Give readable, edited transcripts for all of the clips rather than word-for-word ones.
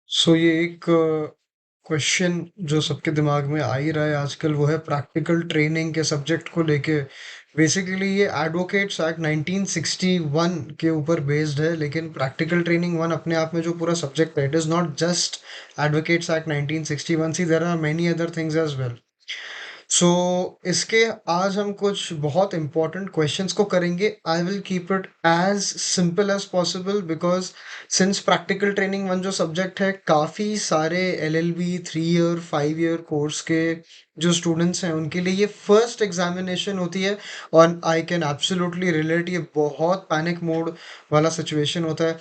ये एक क्वेश्चन जो सबके दिमाग में आ ही रहा है आजकल, वो है प्रैक्टिकल ट्रेनिंग के सब्जेक्ट को लेके। बेसिकली ये एडवोकेट्स एक्ट 1961 के ऊपर बेस्ड है, लेकिन प्रैक्टिकल ट्रेनिंग वन अपने आप में जो पूरा सब्जेक्ट है, it is not just advocates act 1961। See there are many other things as well. So इसके आज हम कुछ बहुत इंपॉर्टेंट क्वेश्चंस को करेंगे। I will keep it as simple as possible, because since practical training one जो subject है, काफ़ी सारे LLB 3 ईयर 5 ईयर कोर्स के जो स्टूडेंट्स हैं उनके लिए ये फर्स्ट एग्जामिनेशन होती है। और आई कैन एब्सोल्युटली रिलेट, ये बहुत पैनिक मोड वाला सिचुएशन होता है।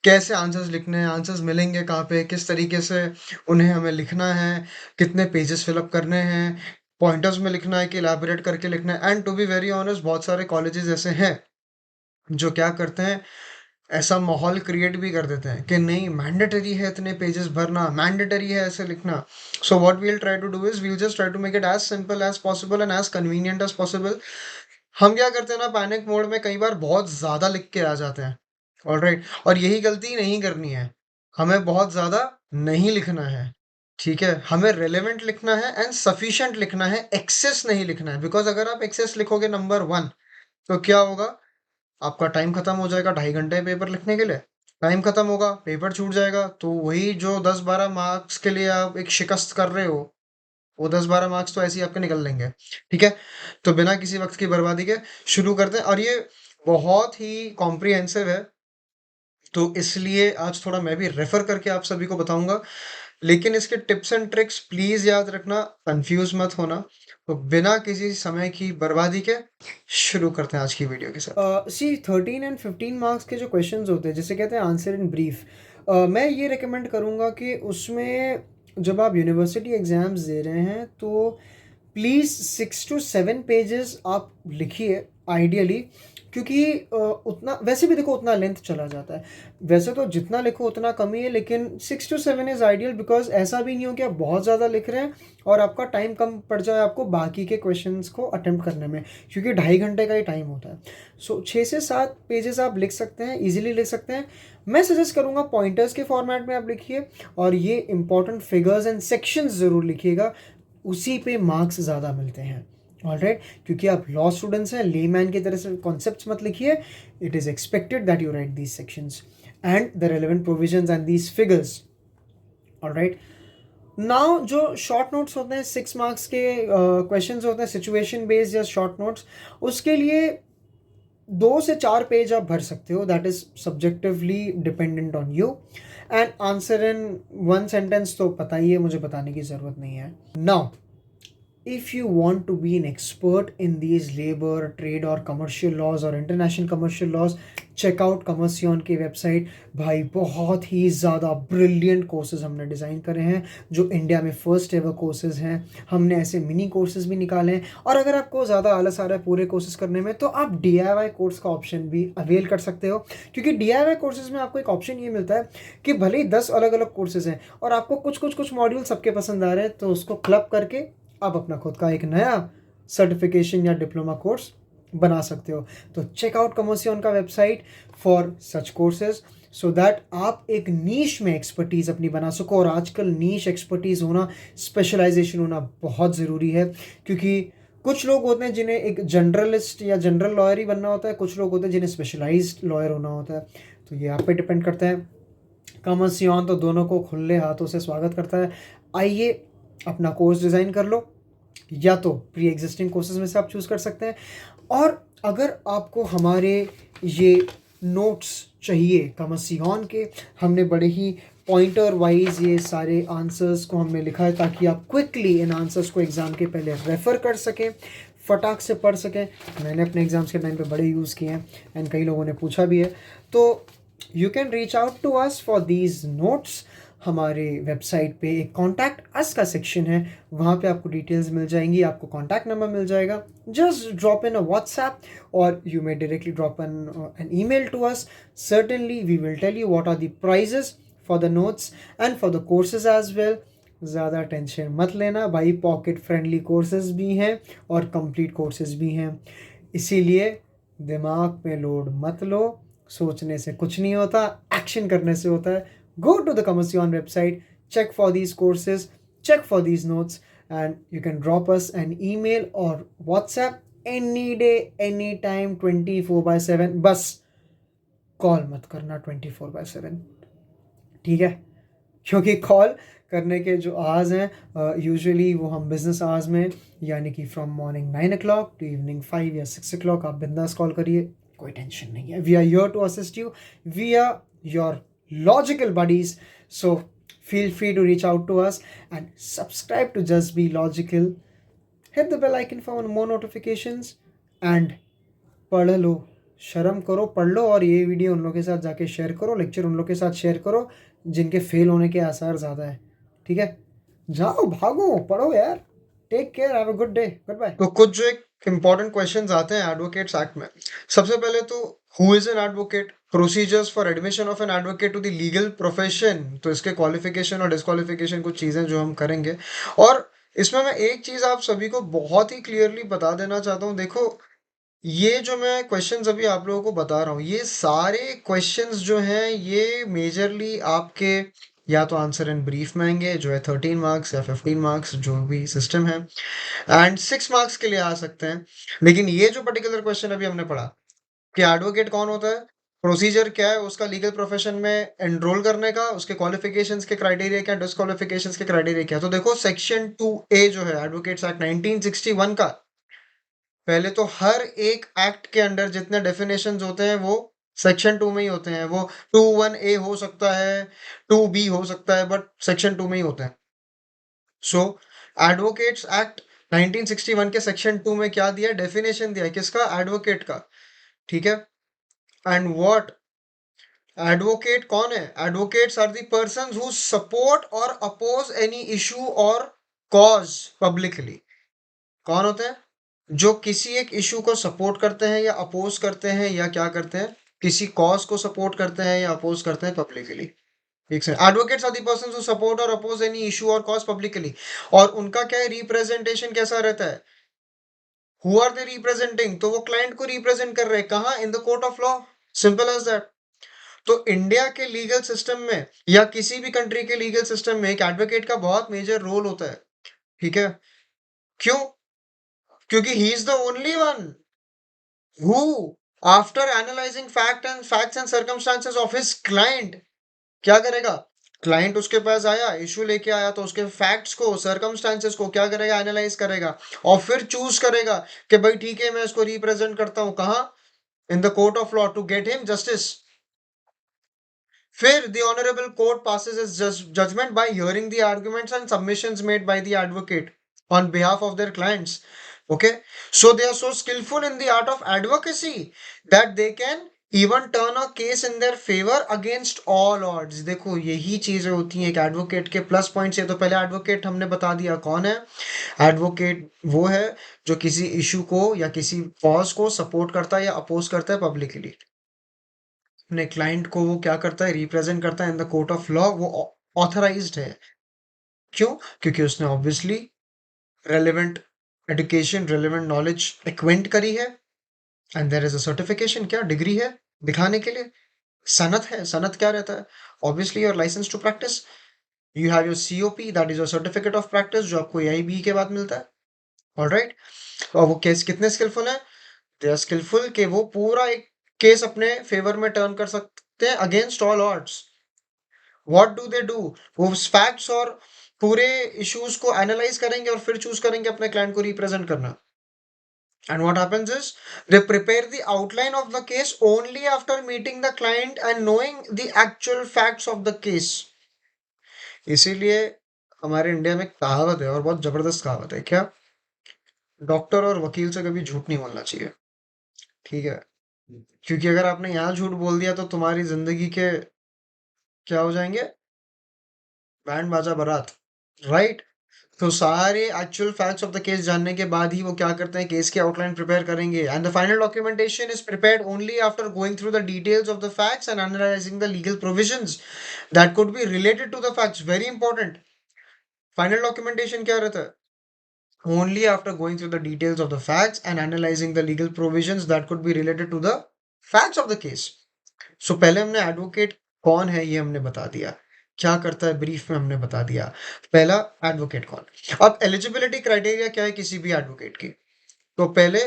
कैसे आंसर्स लिखने हैं, आंसर्स मिलेंगे कहाँ पे, किस तरीके से उन्हें हमें लिखना है, कितने पेजेस फिलअप करने हैं, पॉइंटर्स में लिखना है कि इलैबोरेट करके लिखना है। And to be very honest, बहुत सारे कॉलेजेस ऐसे हैं जो क्या करते हैं, ऐसा माहौल क्रिएट भी कर देते हैं कि नहीं, मैंडेटरी है इतने पेजेस भरना, मैंडेटरी है ऐसे लिखना। So what we'll try to do is we'll just try to make it as simple as possible and as convenient as possible. हम क्या करते हैं ना, पैनिक मोड में कई बार बहुत ज़्यादा लिख के आ जाते हैं। ऑलराइट, और यही गलती नहीं करनी है। हमें बहुत ज़्यादा नहीं लिखना है, ठीक है? हमें रेलेवेंट लिखना है एंड सफिशिएंट लिखना है, एक्सेस नहीं लिखना है। बिकॉज़ अगर आप एक्सेस लिखोगे नंबर 1, तो क्या होगा? आपका टाइम खत्म हो जाएगा 2.5 घंटे पेपर लिखने के लिए। टाइम खत्म होगा, पेपर छूट जाएगा, तो वही जो 10-12 मार्क्स के लिए आप एक शिकस्त कर रहे हो, वो 10-12 मार्क्स तो ऐसे ही आपके निकल लेंगे, ठीक है? तो बिना किसी वक़्त की बर्बादी के शुरू करते हैं, और ये बहुत ही कॉम्प्रिहेंसिव है, तो इसलिए आज थोड़ा मैं भी रेफ़र करके आप सभी को बताऊँगा। लेकिन इसके टिप्स एंड ट्रिक्स प्लीज़ याद रखना, कन्फ्यूज़ मत होना। तो बिना किसी समय की बर्बादी के शुरू करते हैं आज की वीडियो के साथ। सी 13 एंड 15 मार्क्स के जो क्वेश्चंस होते हैं, जिसे कहते हैं आंसर इन ब्रीफ, मैं ये रिकमेंड करूँगा कि उसमें जब आप यूनिवर्सिटी एग्ज़ाम्स दे रहे हैं तो प्लीज़ 6 to 7 पेजेस आप लिखिए आइडियली। क्योंकि उतना वैसे भी देखो उतना लेंथ चला जाता है। वैसे तो जितना लिखो उतना कम ही है, लेकिन 6 to 7 इज़ आइडियल, बिकॉज ऐसा भी नहीं हो कि आप बहुत ज़्यादा लिख रहे हैं और आपका टाइम कम पड़ जाए आपको बाकी के क्वेश्चंस को अटेम्प्ट करने में, क्योंकि 2.5 घंटे का ही टाइम होता है। सो 6 से 7 पेजेस आप लिख सकते हैं, ईजिली लिख सकते हैं। मैं सजेस्ट करूँगा पॉइंटर्स के फॉर्मेट में आप लिखिए, और ये इंपॉर्टेंट फिगर्स एंड सेक्शंस ज़रूर लिखिएगा, उसी पे मार्क्स ज़्यादा मिलते हैं। ऑलराइट, क्योंकि आप लॉ स्टूडेंट्स हैं, लेमैन की तरह से कॉन्सेप्ट्स मत लिखिए। It is expected that you right these sections and the relevant provisions and these figures. Alright, now जो शॉर्ट नोट्स होते हैं, 6 मार्क्स के क्वेश्चंस होते हैं, सिचुएशन बेस्ड या शॉर्ट नोट्स, उसके लिए 2 से 4 पेज आप भर सकते हो। That is subjectively dependent on you. And answer in 1 sentence तो पता ही है, मुझे बताने की ज़रूरत नहीं है। Now if you want to be an expert in these labor, trade or commercial laws or international commercial laws, check out कमर्सियन की वेबसाइट। भाई बहुत ही ज़्यादा ब्रिलियंट कोर्सेज हमने डिज़ाइन करे हैं, जो इंडिया में फर्स्ट एवर कोर्सेज हैं। हमने ऐसे मिनी कोर्सेज भी निकाले हैं, और अगर आपको ज़्यादा आलस आ रहा है पूरे कोर्सेज करने में, तो आप DIY कोर्स का ऑप्शन भी अवेल कर सकते हो। क्योंकि DIY कोर्सेज में आपको एक ऑप्शन ये मिलता है कि भले ही 10 अलग अलग कोर्सेज हैं और आपको कुछ मॉड्यूल सबके पसंद आ रहे हैं, तो उसको क्लब करके आप अपना खुद का एक नया सर्टिफिकेशन या डिप्लोमा कोर्स बना सकते हो। तो चेक आउट कमर्सियन का website for such courses, so that आप एक नीश में एक्सपर्टीज़ अपनी बना सको। और आजकल नीश एक्सपर्टीज़ होना, स्पेशलाइजेशन होना बहुत ज़रूरी है, क्योंकि कुछ लोग होते हैं जिन्हें एक जनरलिस्ट या जनरल लॉयर ही बनना होता है, कुछ लोग होते हैं जिन्हें स्पेशलाइज्ड लॉयर होना होता है। तो ये आप पे डिपेंड करता है। कमर्सियन तो दोनों को खुले हाथों से स्वागत करता है। आइए अपना कोर्स डिज़ाइन कर लो, या तो प्री एग्जिस्टिंग कोर्सेज में से आप चूज़ कर सकते हैं। और अगर आपको हमारे ये नोट्स चाहिए कमर्सियन के, हमने बड़े ही पॉइंटर वाइज ये सारे आंसर्स को हमने लिखा है, ताकि आप क्विकली इन आंसर्स को एग्ज़ाम के पहले रेफ़र कर सकें, फटाक से पढ़ सकें। मैंने अपने एग्ज़ाम्स के टाइम पे बड़े यूज़ किए हैं एंड कई लोगों ने पूछा भी है। तो you can reach out to us for these notes. हमारे वेबसाइट पे एक कॉन्टैक्ट अस का सेक्शन है, वहाँ पे आपको डिटेल्स मिल जाएंगी, आपको कॉन्टैक्ट नंबर मिल जाएगा। Just drop in a WhatsApp, और you may directly drop an email to us. Certainly we will tell you what are the prices for the notes and for the courses as well. ज़्यादा tension मत लेना भाई, pocket friendly courses भी हैं और complete courses भी हैं, इसीलिए दिमाग पे लोड मत लो। सोचने से कुछ नहीं होता, एक्शन करने से होता है। go to the Commercion website, check for these courses, check for these notes, and you can drop us an email or WhatsApp any day, anytime, 24/7. बस कॉल मत करना 24/7, ठीक है? क्योंकि कॉल करने के जो आवर्स हैं यूजुअली वो हम बिजनेस आवर्स में, यानी कि from morning 9 o'clock to evening 5 या 6 o'clock आप बिंदास कॉल करिए, कोई टेंशन नहीं है. We are here to assist you, we are your logical buddies. So feel free to reach out to us and subscribe to Just Be Logical. Hit the bell icon for more notifications and पढ़ लो, शर्म करो, पढ़ लो, और ये video उन लोगों के साथ जाके शेयर करो, लेक्चर उन लोगों के साथ शेयर करो जिनके फेल होने के आसार ज़्यादा है, ठीक है? जाओ, भागो, पढ़ो यार. Take care, have a good day, good bye. तो कुछ जो एक इंपॉर्टेंट क्वेश्चंस आते हैं एडवोकेट्स एक्ट में. सबसे पहले तो who is an advocate, procedures for admission of an advocate to the legal profession. तो इसके क्वालिफिकेशन और डिस्क्वालिफिकेशन कुछ चीजें जो हम करेंगे. और इसमें मैं एक चीज आप सभी को बहुत ही क्लियरली बता देना चाहता हूँ. देखो, ये जो मैं क्वेश्चंस अभी आप लोगों को बता रहा हूँ, ये सारे क्वेश्चंस जो हैं ये मेजरली आपके या तो आंसर इन ब्रीफ में आएंगे जो है 13 मार्क्स या 15 मार्क्स, जो भी सिस्टम है, एंड 6 मार्क्स के लिए आ सकते हैं. लेकिन ये जो पर्टिकुलर क्वेश्चन अभी हमने पढ़ा कि एडवोकेट कौन होता है, प्रोसीजर क्या है उसका लीगल प्रोफेशन में एनरोल करने का, उसके क्वालिफिकेशंस के क्राइटेरिया क्या, डिस्क्वालिफिकेशंस के क्राइटेरिया क्या. तो देखो, सेक्शन 2A जो है एडवोकेट्स एक्ट 1961 का, पहले तो हर एक एक्ट के अंडर जितने डेफिनेशंस होते हैं वो सेक्शन 2 में ही होते हैं. वो 21A हो सकता है, 2B हो सकता है, बट सेक्शन 2 में ही होते हैं. सो एडवोकेट्स एक्ट 1961 के सेक्शन 2 में क्या दिया, डेफिनेशन दिया है किसका, एडवोकेट का. ठीक है. एंड व्हाट, एडवोकेट कौन है, advocates are the persons who support और अपोज एनी इशू और कॉज पब्लिकली. कौन होते हैं, जो किसी एक इशू को सपोर्ट करते हैं या अपोज करते हैं या क्या करते हैं, किसी कॉज को सपोर्ट करते हैं या अपोज करते हैं पब्लिकली. ठीक है. Advocates are the person who support और अपोज एनी इशू और कॉज पब्लिकली. और उनका क्या है, रिप्रेजेंटेशन कैसा रहता है, हु आर दे रिप्रेजेंटिंग, तो वो क्लाइंट को रिप्रेजेंट कर रहे हैं कहाँ, in the court of law. Simple as that. तो इंडिया के लीगल सिस्टम में या किसी भी कंट्री के लीगल सिस्टम में एक एडवोकेट का बहुत मेजर रोल होता है. ठीक है. क्यों, क्योंकि he is the only one who, after analyzing facts and circumstances of his client, क्या करेगा, क्लाइंट उसके पास आया, इशू लेके आया, तो उसके फैक्ट्स को, सर्कमस्टांसेस को क्या करेगा, एनालाइज करेगा, और फिर चूज करेगा कि भाई ठीक है मैं इसको रिप्रेजेंट करता हूं कहाँ, in the court of law to get him justice. फिर the honorable court passes its judgment by hearing the arguments and submissions made by the advocate on behalf of their clients. Okay, so they are so skillful in the art of advocacy that they can even turn a case in their favor against all odds. देखो, यही चीजें होती हैं एक advocate के plus points. ये तो पहले एडवोकेट हमने बता दिया कौन है. एडवोकेट वो है जो किसी इशू को या किसी कॉज को सपोर्ट करता है या अपोज करता है पब्लिकली. अपने क्लाइंट को वो क्या करता है, रिप्रेजेंट करता है in the court of law. वो ऑथराइज्ड है. क्यों, क्योंकि उसने obviously relevant education, relevant knowledge acquaint करी है, and there is a certification, क्या डिग्री है दिखाने के लिए. सनत है. सनत क्या रहता है, obviously your licence to practise. You have your COP, that is your certificate of practice, जो आपको एआईबी के बाद मिलता है. ऑलराइट. और वो केस कितने स्किलफुल है, दे आर स्किलफुल कि वो पूरा एक केस अपने फेवर में टर्न कर सकते हैं against all odds. What do they do, वो फैक्ट्स और पूरे इश्यूज को एनालाइज करेंगे और फिर चूज करेंगे अपने क्लाइंट को रिप्रेजेंट करना. And what happens is they prepare the outline of the case only after meeting the client and knowing the actual facts of the case. इसीलिए हमारे इंडिया में कहावत है, और बहुत जबरदस्त कहावत है, क्या, डॉक्टर और वकील से कभी झूठ नहीं बोलना चाहिए. ठीक है. क्योंकि अगर आपने यहाँ झूठ बोल दिया तो तुम्हारी जिंदगी के क्या हो जाएंगे, बैंड बाजा बारात. राइट. तो सारे actual facts of the case जानने के बाद ही वो क्या करते हैं, केस की आउटलाइन प्रिपेयर करेंगे. And the final documentation is prepared only after going through the details of the facts and analysing the legal provisions that could be related to the facts. Very important. Final documentation क्या रहता है, only after going through the details of the facts and analyzing the legal provisions that could be related to the facts of the case. So पहले हमने advocate कौन है ये हमने बता दिया. क्या करता है ब्रीफ में हमने बता दिया। पहला, एडवोकेट कौन। अब एलिजिबिलिटी क्राइटेरिया क्या है किसी भी एडवोकेट की, तो पहले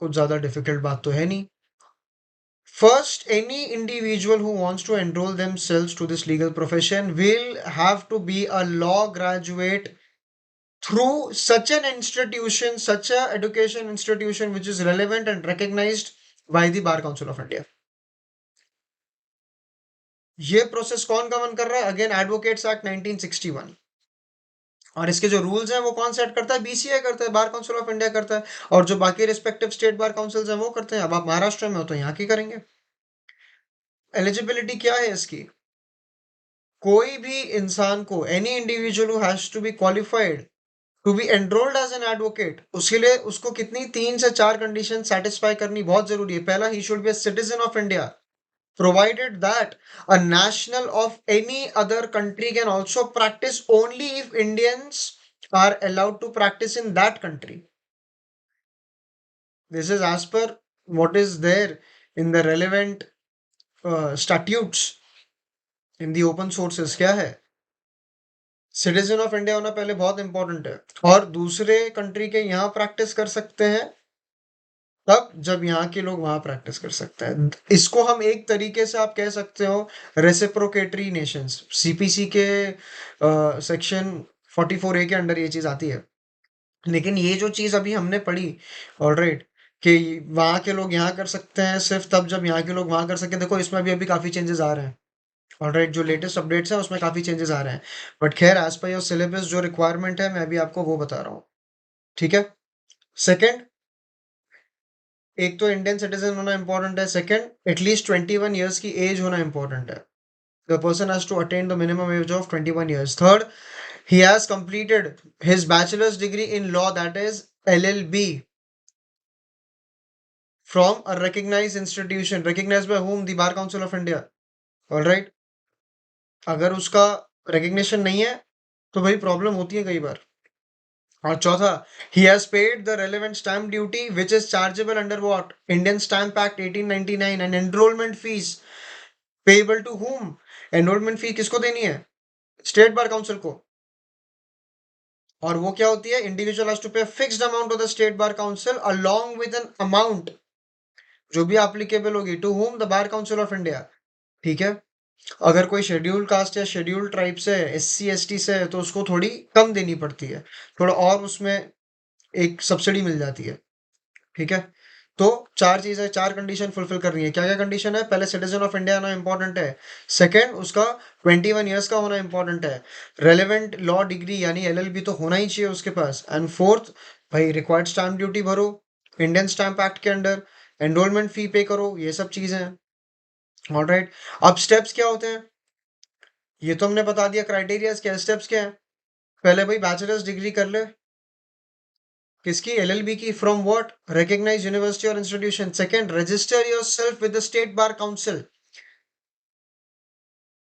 कुछ ज्यादा डिफिकल्ट बात तो है नहीं। First, any individual who wants to enroll themselves to this legal profession will have to be a law graduate through such an institution, such a education institution which is relevant and recognized by the Bar Council of India. ये process कौन govern कर रहा है? Again advocates act 1961। और इसके जो rules हैं वो कौन सेट करता है? बीसीए करता है, बार काउंसिल ऑफ इंडिया करता है। और जो बाकी रिस्पेक्टिव स्टेट बार काउंसिल्स हैं वो करते हैं। अब आप महाराष्ट्र में हो तो यहाँ की करेंगे। एलिजिबिलिटी क्या है इसकी? कोई भी इंसान को, any individual who has to be qualified to be enrolled as an advocate, उसके लिए उसको कितनी 3 से 4 कंडीशन सेटिस्फाई करनी बहुत जरूरी है। पहला, he should be a citizen of India, provided that a national of any other country can also practice only if Indians are allowed to practice in that country. This is as per what is there in the relevant statutes in the open sources। क्या है? Citizen of India होना पहले बहुत important है। और दूसरे country के यहाँ प्रैक्टिस कर सकते हैं तब जब यहाँ के लोग वहां प्रैक्टिस कर सकते हैं। इसको हम एक तरीके से आप कह सकते हो रेसिप्रोकेटरी नेशंस, सीपीसी के सेक्शन 44A के अंडर ये चीज आती है। लेकिन ये जो चीज अभी हमने पढ़ी, ऑलराइट, कि वहां के लोग यहाँ कर सकते हैं सिर्फ तब जब यहाँ के लोग वहां कर सके, देखो इसमें भी अभी काफी चेंजेस आ रहे हैं। ऑलराइट, जो लेटेस्ट अपडेट्स हैं उसमें काफी चेंजेस आ रहे हैं। बट खैर, एज पर योर सिलेबस जो रिक्वायरमेंट है मैं अभी आपको वो बता रहा हूँ। ठीक है। सेकेंड, एक तो इंडियन सिटीजन होना इंपॉर्टेंट है। सेकंड, एटलीस्ट 21 ईयर्स की एज होना इंपॉर्टेंट है। The person has to attain the minimum age of 21 years. Third, he has completed his bachelor's degree in law, that is LLB, from a recognized इंस्टीट्यूशन, recognized by whom? The bar council of India। All right. अगर उसका recognition नहीं है तो भाई problem होती है कई बार। और चौथा, he has paid the relevant stamp duty which is chargeable under what? Indian Stamp Act 1899 and enrollment fees payable to whom? Enrolment fee किसको देनी है? स्टेट बार काउंसिल को। और वो क्या होती है? Individual has to pay fixed amount of the state bar council along with an amount जो भी एप्लीकेबल होगी to whom? The bar council of India. ठीक है। अगर कोई शेड्यूल कास्ट या शेड्यूल ट्राइब से, SC ST से है तो उसको थोड़ी कम देनी पड़ती है, थोड़ा और उसमें एक सब्सिडी मिल जाती है। ठीक है। तो 4 चीजें, 4 कंडीशन फुलफिल करनी है। क्या क्या कंडीशन है? पहले, सिटीजन ऑफ इंडिया होना इंपॉर्टेंट है। सेकंड, उसका 21 ईयर्स का होना इंपॉर्टेंट है। रेलेवेंट लॉ डिग्री यानी LLB तो होना ही चाहिए उसके पास। एंड फोर्थ, भाई रिक्वायर्ड स्टैम्प ड्यूटी भरो इंडियन स्टैम्प एक्ट के अंडर, एनरोलमेंट फी पे करो, ये सब चीजें हैं। ऑलराइट। अब स्टेप्स क्या होते हैं ये तो हमने बता दिया। क्राइटेरियाज क्या है, स्टेप्स क्या है? पहले भाई बैचलर्स डिग्री कर ले। किसकी? LLB की। From what? रिकॉग्नाइज्ड यूनिवर्सिटी और institution. Second, register yourself with the state bar council.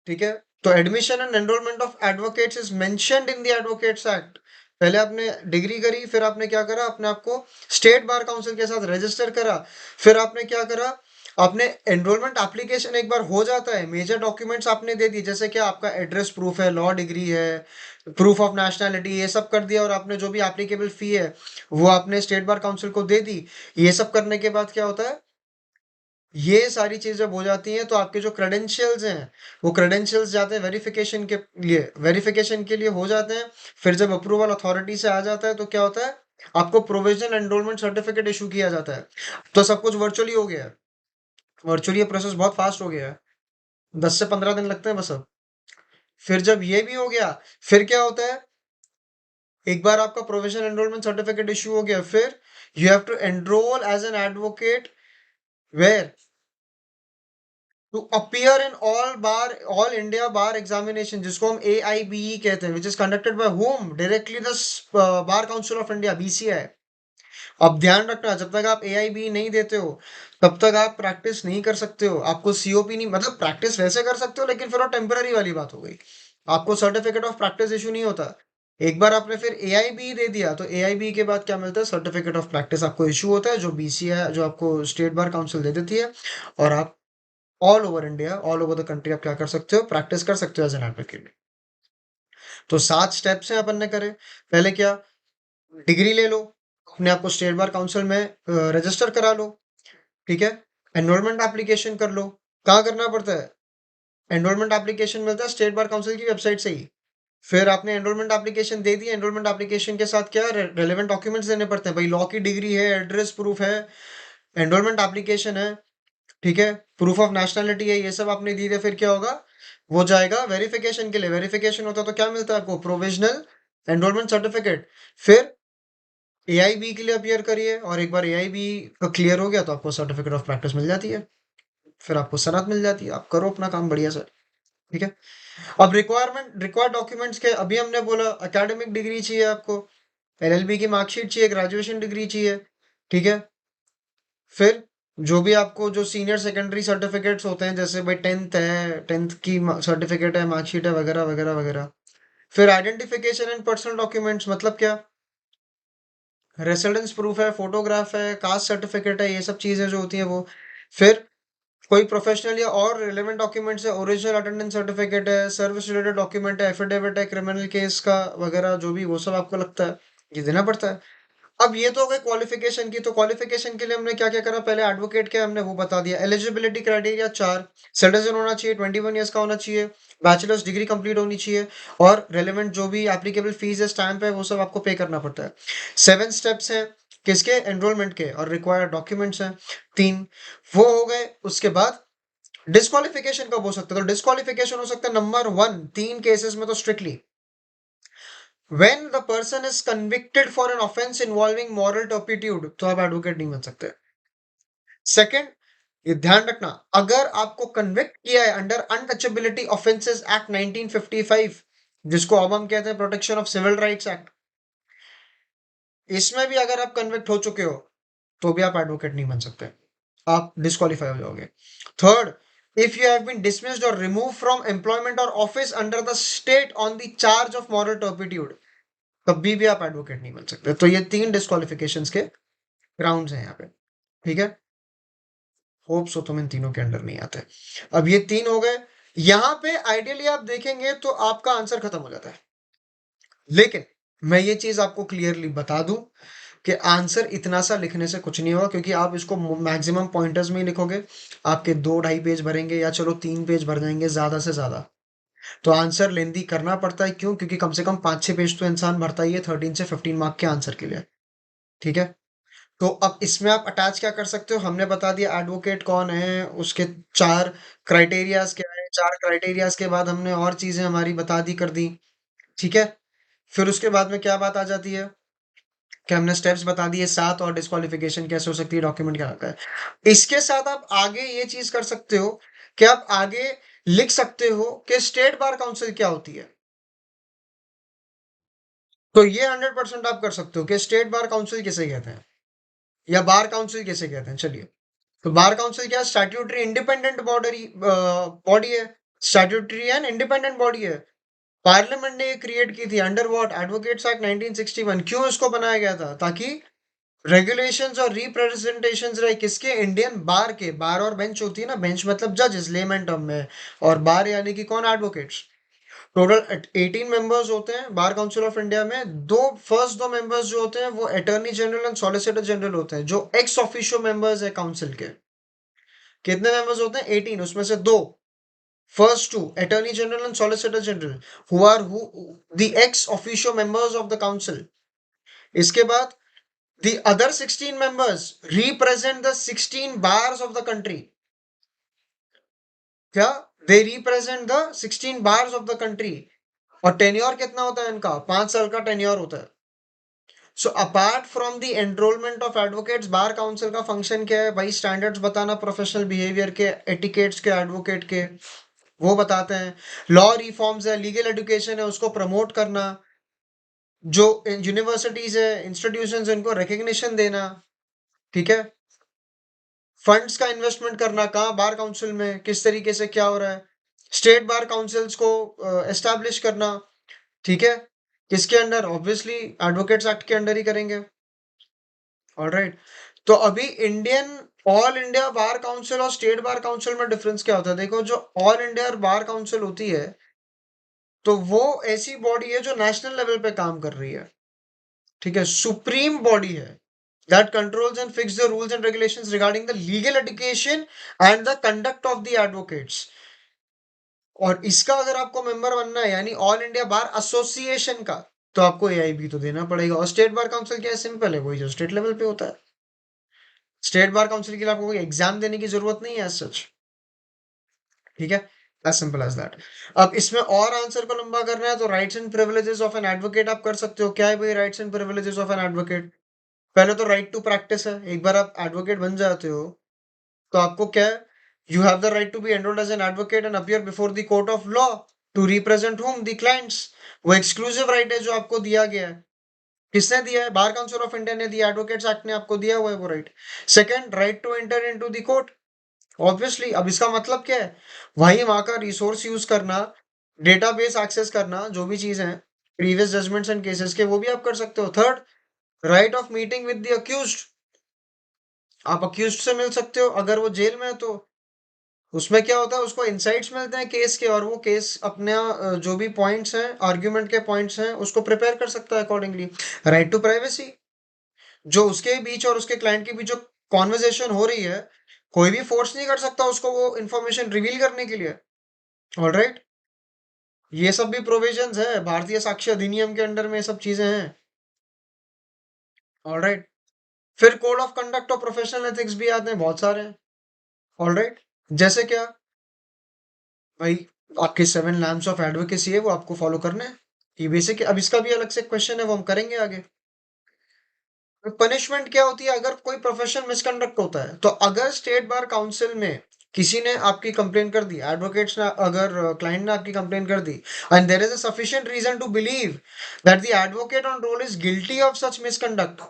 ठीक है। तो admission and enrolment of advocates is mentioned in the advocates act. पहले आपने डिग्री करी, फिर आपने क्या करा? अपने आप को स्टेट बार काउंसिल के साथ रजिस्टर करा। फिर आपने क्या करा? आपने एनरोलमेंट एप्लीकेशन एक बार हो जाता है, मेजर डॉक्यूमेंट्स आपने दे दी, जैसे कि आपका एड्रेस प्रूफ है, लॉ डिग्री है, प्रूफ ऑफ नेशनैलिटी, ये सब कर दिया। और आपने जो भी एप्लीकेबल फी है वो आपने स्टेट बार काउंसिल को दे दी। ये सब करने के बाद क्या होता है? ये सारी चीजें जब हो जाती हैं तो आपके जो क्रेडेंशियल्स हैं वो क्रेडेंशियल्स जाते हैं वेरिफिकेशन के लिए, वेरिफिकेशन के लिए हो जाते हैं। फिर जब अप्रूवल अथॉरिटी से आ जाता है तो क्या होता है? आपको प्रोविजनल एनरोलमेंट सर्टिफिकेट इशू किया जाता है। तो सब कुछ वर्चुअली हो गया है। वर्चुअली ये प्रोसेस बहुत फास्ट हो गया है, 10 से 15 दिन लगते हैं बस अब। फिर जब ये भी हो गया, फिर क्या होता है? एक बार आपका प्रोविजनल एनरोलमेंट सर्टिफिकेट इशू हो गया, फिर you have to enrol as an advocate where? To appear in all India bar examination, जिसको हम AIBE कहते हैं, which is conducted by whom? Directly the bar council of India, BCI। अब ध्यान रखना, जब तक आप AIBE नहीं देते हो तब तक आप प्रैक्टिस नहीं कर सकते हो। आपको COP नहीं, मतलब प्रैक्टिस वैसे कर सकते हो लेकिन फिर वो टेम्पररी वाली बात हो गई। आपको सर्टिफिकेट ऑफ प्रैक्टिस इशू नहीं होता। एक बार आपने फिर AIBE दे दिया तो AIBE के बाद क्या मिलता है? सर्टिफिकेट ऑफ प्रैक्टिस आपको इशू होता है, जो BCI, जो आपको स्टेट बार काउंसिल दे देती है। और आप all over India, all over the country आप क्या कर सकते हो, प्रैक्टिस कर सकते हो एज एन एडवोकेट। तो 7 स्टेप्स हैं अपन ने करे। पहले क्या, डिग्री ले लो, अपने आप को स्टेट बार काउंसिल में रजिस्टर करा लो, ठीक है। एनरोलमेंट एप्लीकेशन कर लो। कहाँ करना पड़ता है? एनरोलमेंट एप्लीकेशन मिलता है स्टेट बार काउंसिल की वेबसाइट से ही। फिर आपने एनरोलमेंट एप्लीकेशन दे दी, एनरोलमेंट एप्लीकेशन के साथ क्या रेलेवेंट डॉक्यूमेंट्स देने पड़ते हैं भाई, लॉ की डिग्री है, एड्रेस प्रूफ है, एनरोलमेंट एप्लीकेशन है, ठीक है, प्रूफ ऑफ नेशनलिटी है, ये सब आपने दी है। फिर क्या होगा, वो जाएगा वेरिफिकेशन के लिए। वेरिफिकेशन होता है तो क्या मिलता है आपको, प्रोविजनल एनरोलमेंट सर्टिफिकेट। फिर एआईबी के लिए अपियर करिए, और एक बार एआईबी का क्लियर हो गया तो आपको सर्टिफिकेट ऑफ प्रैक्टिस मिल जाती है। फिर आपको सनद मिल जाती है, आप करो अपना काम बढ़िया से, ठीक है। अब रिक्वायर्ड डॉक्यूमेंट्स के, अभी हमने बोला एकेडमिक डिग्री चाहिए आपको, एलएलबी की मार्कशीट चाहिए, ग्रेजुएशन डिग्री चाहिए, ठीक है। फिर जो भी आपको जो सीनियर सेकेंडरी सर्टिफिकेट्स होते हैं, जैसे भाई 10th है, 10th की सर्टिफिकेट है, मार्कशीट है, वगैरह वगैरह वगैरह। फिर आइडेंटिफिकेशन एंड पर्सनल डॉक्यूमेंट्स, मतलब क्या, रेसिडेंस प्रूफ है, फोटोग्राफ है, कास्ट सर्टिफिकेट है, ये सब चीजें जो होती हैं वो। फिर कोई प्रोफेशनल या और रिलेवेंट डॉक्यूमेंट्स है, ओरिजिनल अटेंडेंस सर्टिफिकेट है, सर्विस रिलेटेड डॉक्यूमेंट है, एफिडेविट है क्रिमिनल केस का वगैरह, जो भी वो सब आपको लगता है ये देना पड़ता है। अब ये तो हो गई क्वालिफिकेशन की। तो क्वालिफिकेशन के लिए हमने क्या क्या करा, पहले एडवोकेट के हमने वो बता दिया। एलिजिबिलिटी क्राइटेरिया 4, सिटीजन होना चाहिए, 21 ईयर्स का होना चाहिए, बैचलर्स डिग्री कंप्लीट होनी चाहिए, और रेलेवेंट जो भी एप्लीकेबल फीस है, स्टैंप है, वो सब आपको पे करना पड़ता है। 7 स्टेप्स हैं किसके, एनरोलमेंट के, और रिक्वायर्ड डॉक्यूमेंट्स हैं 3। वो हो गए। उसके बाद डिस्क्वालिफिकेशन कब हो सकता है, तो डिस्क्वालिफिकेशन हो सकता है नंबर 1, 3 केसेस में तो strictly, when the person is convicted for an offense involving moral turpitude, तो आप एडवोकेट नहीं बन सकते। सेकंड, ये ध्यान रखना, अगर आपको कन्विक्ट किया है अंडर अनटचेबिलिटी ऑफेंसेस एक्ट 1955, जिसको अब हम कहते हैं protection of civil rights act, इसमें भी अगर आप कन्विक्ट हो चुके हो तो भी आप एडवोकेट नहीं बन सकते, आप डिस्क्वालीफाई हो जाओगे। Third, if you have been dismissed और रिमूव फ्रॉम एम्प्लॉयमेंट और office under the state on the charge of moral turpitude, कभी भी आप एडवोकेट नहीं बन सकते। तो ये 3 डिस्क्वालिफिकेशंस के ग्राउंड्स हैं यहाँ पे, ठीक है। होप सो तुम इन तीनों के अंडर नहीं आते। अब ये 3 हो गए। यहाँ पे आइडियली आप देखेंगे तो आपका आंसर खत्म हो जाता है, लेकिन मैं ये चीज आपको क्लियरली बता दूं कि आंसर इतना सा लिखने से कुछ नहीं होगा, क्योंकि आप इसको मैक्सिमम पॉइंटर्स में ही लिखोगे। आपके 2-2.5 पेज भरेंगे, या चलो 3 पेज भर जाएंगे ज्यादा से ज्यादा। तो आंसर लेंदी करना पड़ता है, क्यों? क्योंकि कम से कम 5-6 पेज तो इंसान भरता ही है 13 से 15 मार्क के आंसर के लिए, ठीक है। तो अब इसमें आप अटैच क्या कर सकते हो, हमने बता दिया एडवोकेट कौन है, उसके 4 क्राइटेरियाज क्या है, 4 क्राइटेरियाज के बाद हमने और चीजें हमारी बता दी कर दी, ठीक है। फिर उसके बाद में क्या बात आ जाती है कि हमने स्टेप्स बता दिए 7, और डिस्क्वालिफिकेशन कैसे हो सकती है, डॉक्यूमेंट क्या होता है। इसके साथ आप आगे ये चीज कर सकते हो कि आप आगे लिख सकते हो कि स्टेट बार काउंसिल क्या होती है। तो ये 100% आप कर सकते हो कि स्टेट बार काउंसिल किसे कहते हैं, या बार काउंसिल किसे कहते हैं। चलिए, तो बार काउंसिल क्या, स्टैट्यूटरी इंडिपेंडेंट बॉडी है, स्टैट्यूटरी एंड इंडिपेंडेंट बॉडी है। पार्लियामेंट ने ये क्रिएट की थी अंडर व्हाट, एडवोकेट्स एक्ट 1961। क्यों इसको बनाया गया था, ताकि रेगुलेशंस और रिप्रेजेंटेशंस रहे किसके, इंडियन बार के। बार और बेंच होती है ना, बेंच मतलब जजेस लेमैन टर्म में, और बार यानी कि कौन, एडवोकेट्स। टोटल 18 मेंबर्स होते हैं बार काउंसिल ऑफ इंडिया में। फर्स्ट दो मेंबर्स जो होते हैं वो attorney general and solicitor general होते हैं, जो एक्स ऑफिशियो मेंबर्स है काउंसिल के। कितने मेंबर्स होते हैं, 18, उसमें से दो, first two attorney general and solicitor general, who the ex officio members of the council. इसके बाद the other 16 members represent the 16 bars of the country। क्या, they represent the 16 bars of the country। और tenure कितना होता है इनका, 5 साल का टेन्योर होता है। So apart from the enrolment of advocates, bar council का फंक्शन क्या है भाई, स्टैंडर्ड्स बताना प्रोफेशनल बिहेवियर के, एटिकेट्स के, एडवोकेट के, वो बताते हैं। लॉ रिफॉर्म्स है, लीगल एजुकेशन है, उसको प्रमोट करना। जो यूनिवर्सिटीज है, इंस्टीट्यूशन इनको रिकग्निशन देना, ठीक है। फंड्स का इन्वेस्टमेंट करना, कहाँ, बार काउंसिल में किस तरीके से क्या हो रहा है। स्टेट बार काउंसिल्स को एस्टैब्लिश करना, ठीक है। किसके अंडर, ऑब्वियसली एडवोकेट्स एक्ट के अंडर ही करेंगे। ऑलराइट। तो अभी Indian all India bar council और स्टेट बार काउंसिल में डिफरेंस क्या होता है? देखो, जो ऑल इंडिया बार काउंसिल होती है, तो वो ऐसी बॉडी है जो नेशनल लेवल पे काम कर रही है, ठीक है, सुप्रीम बॉडी है, that controls and fix the rules and regulations regarding the legal education and the conduct of the advocates. और इसका अगर आपको मेंबर बनना है, यानी ऑल इंडिया बार एसोसिएशन का, तो आपको एआईबी तो देना पड़ेगा। और स्टेट बार काउंसिल क्या है? सिंपल है, वही जो स्टेट लेवल पे होता है। स्टेट बार काउंसिल के लिए आपको कोई एग्जाम देने की जरूरत नहीं है एज सच, ठीक है, एज सिंपल एज दैट। अब इसमें और आंसर को लंबा करना है तो rights and privileges of an advocate आप कर सकते हो। क्या है भाई rights and privileges of an advocate? पहले तो राइट टू प्रैक्टिस है, एक बार आप एडवोकेट बन जाते हो तो आपको क्या है, you have the right to be enrolled as an advocate and appear before the court of law to represent whom the clients. वो एक्सक्लूसिव राइट है जो आपको दिया गया है। किसने दिया है? बार काउंसिल ऑफ इंडिया ने दिया, एडवोकेट्स एक्ट ने आपको दिया हुआ है वो right. Second, right to enter into the court. Obviously, अब इसका मतलब क्या है? वहीं वहां का रिसोर्स यूज करना, डेटाबेस एक्सेस करना, जो भी चीजें हैं प्रीवियस जजमेंट्स एंड केसेस के, वो भी आप कर सकते हो। Third, right of meeting with the accused. आप अक्यूज्ड से मिल सकते हो अगर वो जेल में है तो। उसमें क्या होता है, उसको इनसाइट्स मिलते हैं केस के, और वो केस अपने जो भी पॉइंट्स हैं, आर्ग्यूमेंट के पॉइंट्स हैं, उसको प्रिपेयर कर सकता है अकॉर्डिंगली। राइट टू प्राइवेसी, जो उसके बीच और उसके क्लाइंट के बीच जो कॉन्वर्जेशन हो रही है, कोई भी फोर्स नहीं कर सकता उसको वो इन्फॉर्मेशन रिवील करने के लिए। ऑलराइट, ये सब भी प्रोविजंस है भारतीय साक्ष्य अधिनियम के अंडर में, ये सब चीजें हैं। ऑलराइट, फिर कोड ऑफ कंडक्ट और प्रोफेशनल एथिक्स भी आते हैं, बहुत सारे हैं। ऑलराइट, जैसे क्या भाई, आपके 7 लैम्प्स ऑफ एडवोकेसी है, वो आपको फॉलो करना है। ये बेसिक है। अब इसका भी अलग से क्वेश्चन है, वो हम करेंगे आगे। पनिशमेंट क्या होती है अगर कोई प्रोफेशनल मिसकंडक्ट होता है? तो अगर स्टेट बार काउंसिल में किसी ने आपकी कंप्लेन कर दी, एडवोकेट्स ने, अगर क्लाइंट ने आपकी कंप्लेन कर दी, and there is a sufficient reason to believe that the advocate on roll is guilty of such misconduct,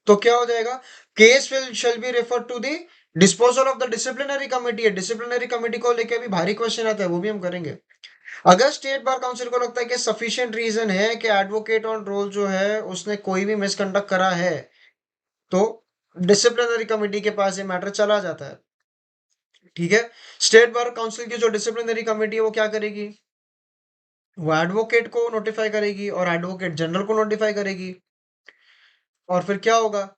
तो क्या हो जाएगा? Case will shall be refer to the disposal of the disciplinary committee. है, disciplinary committee को लेके भी भारी question आता है, वो भी हम करेंगे। अगर स्टेट बार काउंसिल को लगता है कि सफिशिएंट रीजन है कि एडवोकेट ऑन रोल जो है उसने कोई भी मिसकंडक्ट करा है, तो डिसिप्लिनरी कमेटी के पास ये मैटर चला जाता है, ठीक है। स्टेट बार काउंसिल की जो डिसिप्लिनरी कमेटी है वो क्या करेगी? वो एडवोकेट को नोटिफाई करेगी और एडवोकेट जनरल को नोटिफाई करेगी, और फिर क्या होगा?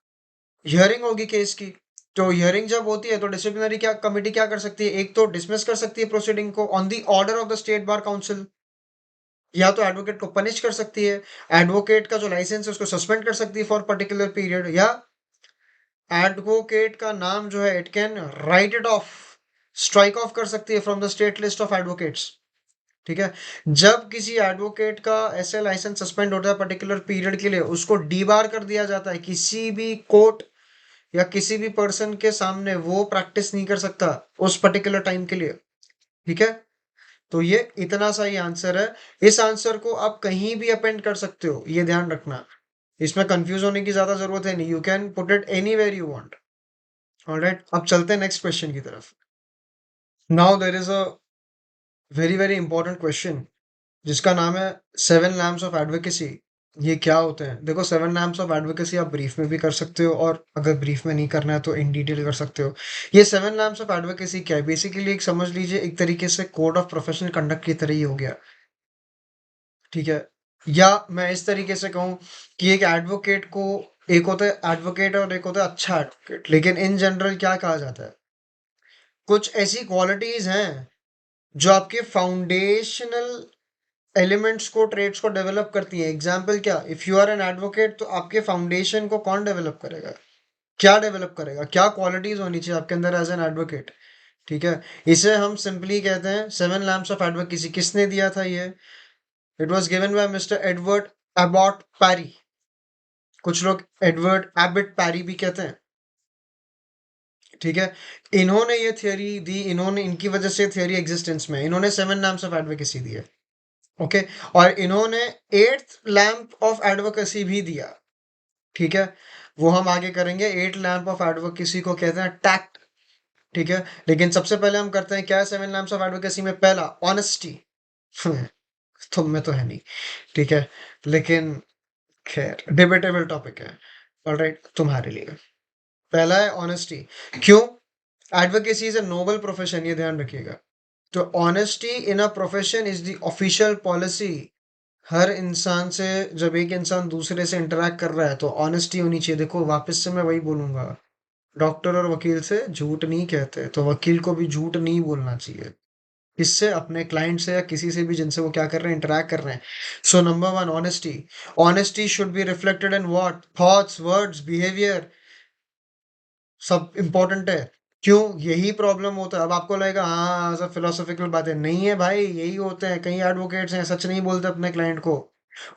हियरिंग होगी केस की। तो हियरिंग जब होती है तो डिसिप्लिनरी क्या कमेटी क्या कर सकती है? एक तो डिसमिस कर सकती है प्रोसीडिंग को on the order of the state bar council, या तो एडवोकेट को पनिश कर सकती है, एडवोकेट का जो लाइसेंस है उसको सस्पेंड कर सकती है फॉर पर्टिकुलर पीरियड, या एडवोकेट का नाम जो है it can write it of, strike off कर सकती है from the state list of advocates, ठीक है। जब किसी एडवोकेट का ऐसे लाइसेंस सस्पेंड होता है पर्टिकुलर पीरियड के लिए, उसको डीबार कर दिया जाता है, किसी भी कोर्ट या किसी भी पर्सन के सामने वो प्रैक्टिस नहीं कर सकता उस पर्टिकुलर टाइम के लिए, ठीक है। तो ये इतना सा ही आंसर है। इस आंसर को आप कहीं भी अपेंड कर सकते हो, ये ध्यान रखना। इसमें कंफ्यूज होने की ज्यादा जरूरत है नहीं, you can put it anywhere you want. All right, अब चलते हैं नेक्स्ट क्वेश्चन की तरफ। Now there is a very very important question जिसका नाम है 7 लैम्प्स ऑफ एडवोकेसी। ये क्या होते हैं? देखो, 7 लैम्प्स ऑफ एडवोकेसी आप ब्रीफ में भी कर सकते हो, और अगर ब्रीफ में नहीं करना है तो इन डिटेल कर सकते हो। ये 7 लैम्प्स ऑफ एडवोकेसी क्या है? बेसिकली एक समझ लीजिए एक तरीके से कोड ऑफ प्रोफेशनल कंडक्ट की तरह ही हो गया, ठीक है। या मैं इस तरीके से कहूँ कि एक एडवोकेट को, एक होता है एडवोकेट और एक होता है अच्छा एडवोकेट, लेकिन इन जनरल क्या कहा जाता है? कुछ ऐसी क्वालिटीज हैं जो आपके फाउंडेशनल एलिमेंट्स को, ट्रेड्स को डेवलप करती है। एग्जाम्पल क्या? If you are an advocate तो आपके फाउंडेशन को कौन डेवलप करेगा? क्या डेवलप करेगा? क्या क्वालिटीज होनी चाहिए आपके अंदर एज एन एडवोकेट, ठीक है। इसे हम सिंपली कहते हैं 7 लैम्प्स ऑफ एडवोकेसी। किसने दिया था ये? It was given by mister Edward Abbott Parry. कुछ लोग एडवर्ड एबिट पैरी भी कहते हैं, ठीक है। इन्होंने ये थियोरी दी, इन्होंने, इनकी वजह से थियोरी एग्जिस्टेंस में, इन्होंने 7 लैम्प्स ऑफ एडवोकेसी दिए, ओके। और इन्होंने 8th लैम्प ऑफ एडवोकेसी भी दिया, ठीक है। वो हम आगे करेंगे। 8 लैम्प ऑफ एडवोकेसी को कहते हैं टैक्ट, ठीक है। लेकिन सबसे पहले हम करते हैं क्या 7 लैम्प्स ऑफ एडवोकेसी में? पहला, ऑनेस्टी। तुम में तो है नहीं, ठीक है, लेकिन खैर डिबेटेबल टॉपिक है। ऑलराइट, तुम्हारे लिए पहला है ऑनेस्टी। क्यों? Advocacy is a noble profession, ये ध्यान रखिएगा। तो honesty in a profession is the official policy. हर इंसान से, जब एक इंसान दूसरे से इंटरेक्ट कर रहा है तो ऑनेस्टी होनी चाहिए। देखो वापस से मैं वही बोलूंगा, डॉक्टर और वकील से झूठ नहीं कहते, तो वकील को भी झूठ नहीं बोलना चाहिए। किससे? अपने क्लाइंट से या किसी से भी जिनसे वो क्या कर रहे हैं, इंटरेक्ट कर रहे हैं। So number one, honesty. Honesty should be reflected in what? Thoughts, words, behaviour, सब इंपॉर्टेंट है। क्यों? यही प्रॉब्लम होता है। अब आपको लगेगा हाँ सब फिलोसॉफिकल बातें, नहीं है भाई, यही होते हैं। कई एडवोकेट्स हैं सच नहीं बोलते अपने क्लाइंट को।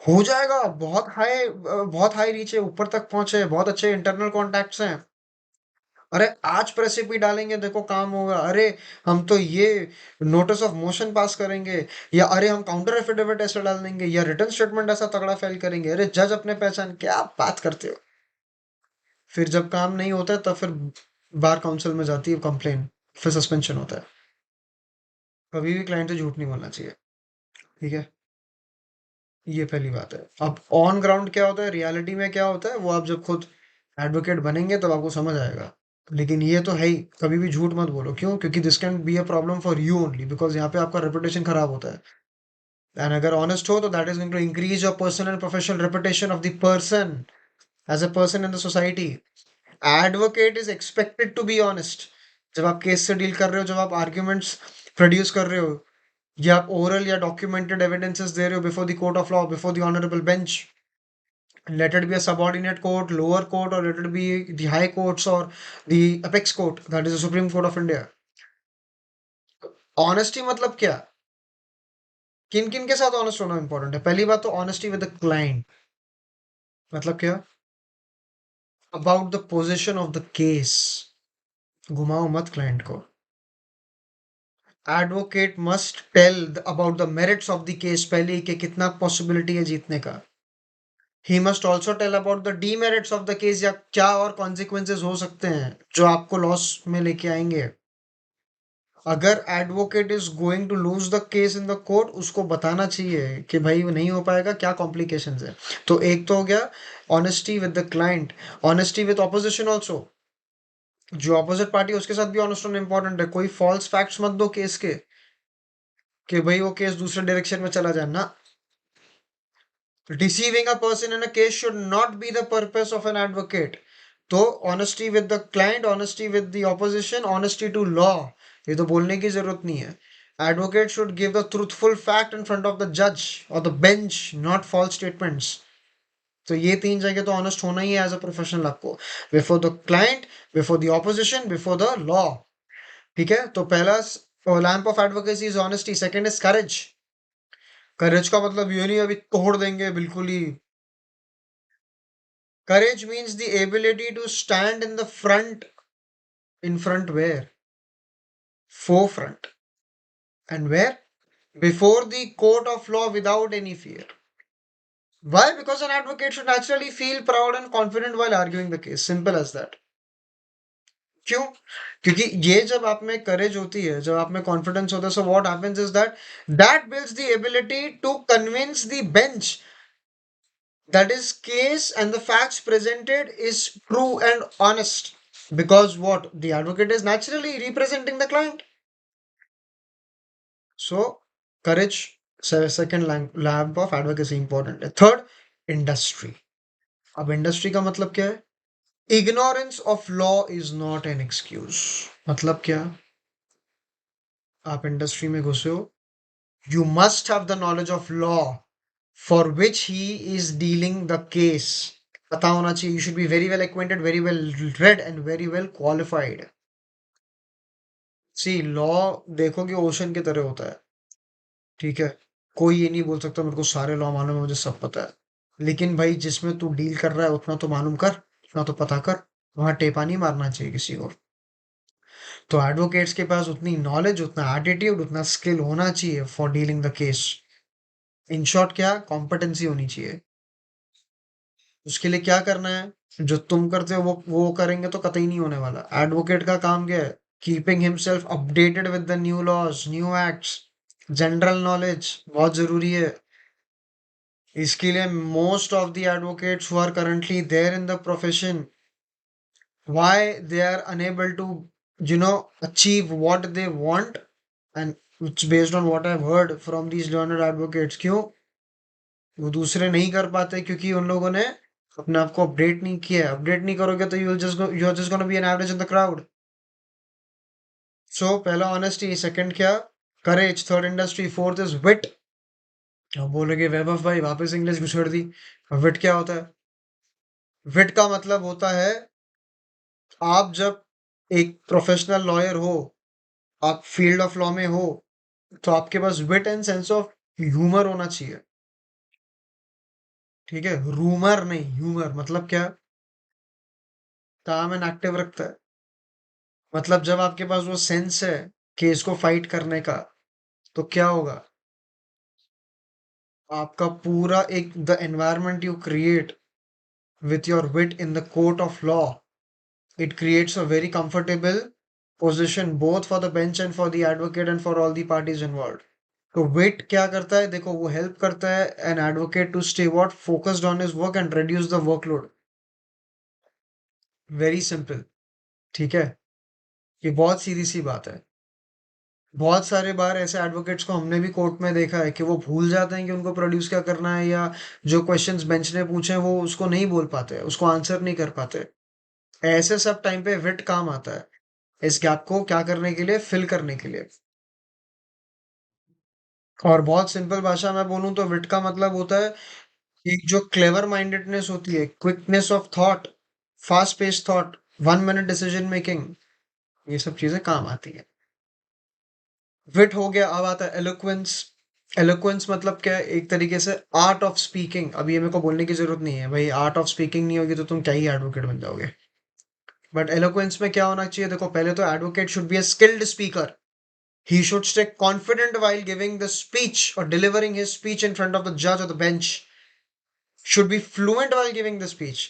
हो जाएगा, बहुत हाई रीच है, ऊपर तक पहुंचे, बहुत अच्छे इंटरनल कॉन्टैक्ट्स हैं। अरे आज प्रेसिपी डालेंगे, देखो काम होगा। अरे हम तो ये नोटिस ऑफ मोशन पास करेंगे, या अरे हम काउंटर एफिडेविट ऐसा डाल देंगे, या रिटर्न स्टेटमेंट ऐसा तगड़ा फाइल करेंगे। अरे जज अपने पहचान, क्या आप बात करते हो? फिर जब काम नहीं होता है तब फिर बार काउंसिल में जाती है कंप्लेन, फिर सस्पेंशन होता है। कभी भी क्लाइंट से झूठ नहीं बोलना चाहिए। ठीक है, ये पहली बात है। अब ऑन ग्राउंड क्या होता है, रियलिटी में क्या होता है, वो आप जब खुद एडवोकेट बनेंगे तब आपको समझ आएगा। लेकिन ये तो है ही, कभी भी झूठ मत बोलो। क्यों? क्योंकि this can be a problem for you only, because यहाँ पे आपका रेपुटेशन खराब होता है। एंड अगर ऑनेस्ट हो तो that is going to increase your personal and professional reputation of the person as a person in the society. Advocate is expected to be honest. जब आप केस से डील कर रहे हो, जब आप आर्ग्यूमेंट्स प्रोड्यूस कर रहे हो, या आप ओरल या डॉक्यूमेंटेड एविडेंसेस दे रहे हो before the court of law, before the honourable bench, let it be a subordinate court, lower court, or let it be the high courts or the apex court, that is the Supreme Court of India. Honesty मतलब क्या? किन किन के साथ honest होना important है? पहली बात तो ऑनेस्टी विद द क्लाइंट। मतलब क्या? About the position of the case. घुमाओ मत क्लाइंट को। Advocate must tell about the merits of the case पहले ही, कि कितना पॉसिबिलिटी है जीतने का। He must also tell about the demerits of the case, या क्या और कॉन्सिक्वेंसेज हो सकते हैं जो आपको लॉस में लेके आएंगे। अगर advocate is going to lose the case in the court, उसको बताना चाहिए कि भाई वो नहीं हो पाएगा, क्या कॉम्प्लिकेशंस है। तो एक तो हो गया honesty with the client. Honesty with opposition also. जो ऑपोजिट पार्टी है उसके साथ भी ऑनेस्ट होना इंपॉर्टेंट है। कोई फॉल्स फैक्ट्स मत दो केस के, कि भाई वो केस दूसरे डायरेक्शन में चला जाए ना। Deceiving a person in a case should not be the purpose of an advocate. तो honesty with the client, honesty with the opposition, honesty to law, ये तो बोलने की जरूरत नहीं है। Advocate should give the truthful fact in front of the judge or the bench, not false statements. तो ये तीन जगह तो ऑनेस्ट होना ही है एज अ प्रोफेशनल आपको, before the client, before the opposition, before the law. ठीक है, तो पहला lamp of advocacy is honesty. Second is courage. Courage का मतलब ये नहीं अभी तोड़ देंगे बिल्कुल ही। Courage means the ability to stand in the front. In front where? Forefront. And where? Before the court of law without any fear. Why? Because an advocate should naturally feel proud and confident while arguing the case. Simple as that. क्यों? क्योंकि ये जब आप में करेज होती है, जब आप में कॉन्फिडेंस होता है, so what happens is that that builds the ability to convince the bench that is case and the facts presented is true and honest, because what, the advocate is naturally representing the client. So courage, second lamp of advocacy important है। Third, industry. अब industry का मतलब क्या है? Ignorance of law is not an excuse. मतलब क्या? आप industry में घुसे हो, you must have the knowledge of law for which he is dealing the case। पता होना चाहिए। You should be very well acquainted, very well read and very well qualified। See law देखोगे ओशन की तरह होता है। ठीक है, कोई ये नहीं बोल सकता मेरे को सारे लॉ मालूम है, मुझे सब पता है। लेकिन भाई जिसमें तू डील कर रहा है उतना तो मालूम कर, उतना तो पता कर। वहां टेपा नहीं मारना चाहिए किसी को। तो एडवोकेट्स के पास उतनी नॉलेज, उतना एटीट्यूड, उतना स्किल होना चाहिए for dealing the case. In short क्या, कॉम्पिटेंसी होनी चाहिए। उसके लिए क्या करना है, जो तुम करते हो वो करेंगे तो कतई नहीं होने वाला। एडवोकेट का काम क्या है? Keeping himself updated with the new laws, new acts, general knowledge बहुत जरूरी है। इसके लिए most of the advocates who are currently there in the profession, why they are unable to, achieve what they want, and it's based on what I've heard from these learned advocates. क्यों वो दूसरे नहीं कर पाते? क्योंकि उन लोगों ने अपने आप को अपडेट नहीं किया है। अपडेट नहीं करोगे तो you are just gonna be an average in the crowd. So पहला ऑनेस्टी, सेकंड क्या, courage, third industry, fourth is wit. अब बोलोगे वैभव भाई वापस इंग्लिश घुसेड़ दी। विट क्या होता है? विट का मतलब होता है, आप जब एक प्रोफेशनल लॉयर हो, आप फील्ड ऑफ लॉ में हो, तो आपके पास wit and sense of humour होना चाहिए। ठीक है, रूमर नहीं, ह्यूमर। मतलब क्या? काम एंड एक्टिव रखता है। मतलब जब आपके पास वो सेंस है केस को फाइट करने का, तो क्या होगा? आपका पूरा एक the environment you create with your wit in the court of law, it creates a very comfortable position both for the bench and for the advocate and for all the parties involved. तो wit क्या करता है? देखो, वो help करता है an advocate to stay what focused on his work and reduce the workload. Very simple. ठीक है, ये बहुत सीधी सी बात है। बहुत सारे बार ऐसे एडवोकेट्स को हमने भी कोर्ट में देखा है कि वो भूल जाते हैं कि उनको प्रोड्यूस क्या करना है, या जो क्वेश्चंस बेंच ने पूछे हैं वो उसको नहीं बोल पाते, उसको आंसर नहीं कर पाते। ऐसे सब टाइम पे विट काम आता है, इस गैप को क्या करने के लिए, फिल करने के लिए। और बहुत सिंपल भाषा में बोलूं तो विट का मतलब होता है एक जो क्लेवर माइंडेडनेस होती है, quickness of thought, fast pace thought, 1 minute decision making, ये सब चीजें काम आती है। विट हो गया, अब आता है एलोक्वेंस। एलोक्वेंस मतलब क्या है? एक तरीके से आर्ट ऑफ स्पीकिंग। अब ये मेरे को बोलने की जरूरत नहीं है भाई, आर्ट ऑफ स्पीकिंग नहीं होगी तो तुम क्या ही एडवोकेट बन जाओगे। बट एलोक्वेंस में क्या होना चाहिए? देखो, पहले तो advocate should be a skilled speaker. He should stay confident while giving the speech or delivering his speech in front of the judge or the bench. Should be fluent while giving the speech.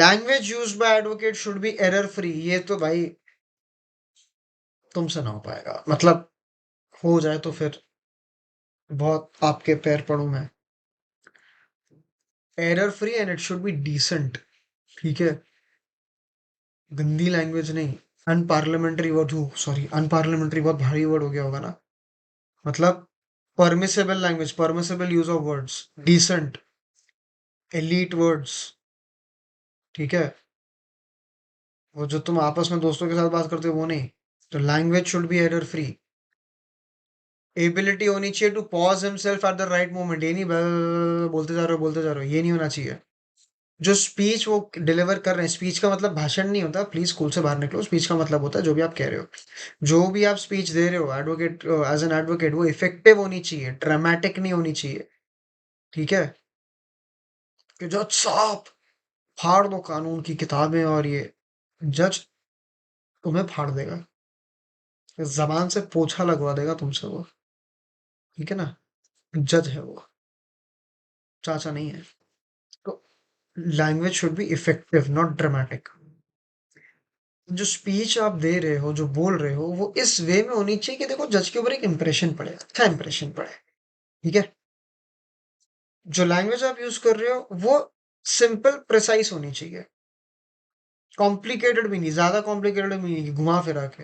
Language used by advocate should be error free. ये तो भाई तुमसे ना हो पाएगा। मतलब हो जाए तो फिर बहुत आपके पैर पड़ूं मैं। Error free and it should be decent. ठीक है, गंदी लैंग्वेज नहीं। अनपार्लियामेंट्री वर्ड हो, सॉरी, अनपार्लियामेंट्री बहुत भारी वर्ड हो गया होगा ना। मतलब permissible language, permissible use of words, decent, elite words. ठीक है, वो जो तुम आपस में दोस्तों के साथ बात करते हो वो नहीं। तो language should be error free. Ability होनी चाहिए to pause himself at the right moment. ये नहीं बोलते जा रहे हो बोलते जा रहे हो, ये नहीं होना चाहिए। जो स्पीच वो डिलीवर कर रहे हैं, स्पीच का मतलब भाषण नहीं होता, प्लीज स्कूल से बाहर निकलो। स्पीच का मतलब होता है जो भी आप कह रहे हो, जो भी आप स्पीच दे रहे हो एडवोकेट, एज एन एडवोकेट, वो इफेक्टिव होनी चाहिए, ड्रामेटिक नहीं होनी चाहिए। ठीक है, कि जज साहब फाड़ दो कानून की किताबें, और ये जज तुम्हें फाड़ देगा, जबान से पोछा लगवा देगा तुमसे वो। ठीक है ना, जज है वो, चाचा नहीं है। तो language should be effective not dramatic. जो स्पीच आप दे रहे हो, जो बोल रहे हो, वो इस वे में होनी चाहिए कि देखो जज के ऊपर एक इंप्रेशन पड़े, अच्छा इंप्रेशन पड़े। ठीक है, जो लैंग्वेज आप यूज कर रहे हो वो सिंपल प्रिसाइज होनी चाहिए, कॉम्प्लिकेटेड भी नहीं, ज्यादा कॉम्प्लिकेटेड भी नहीं कि घुमा फिरा के।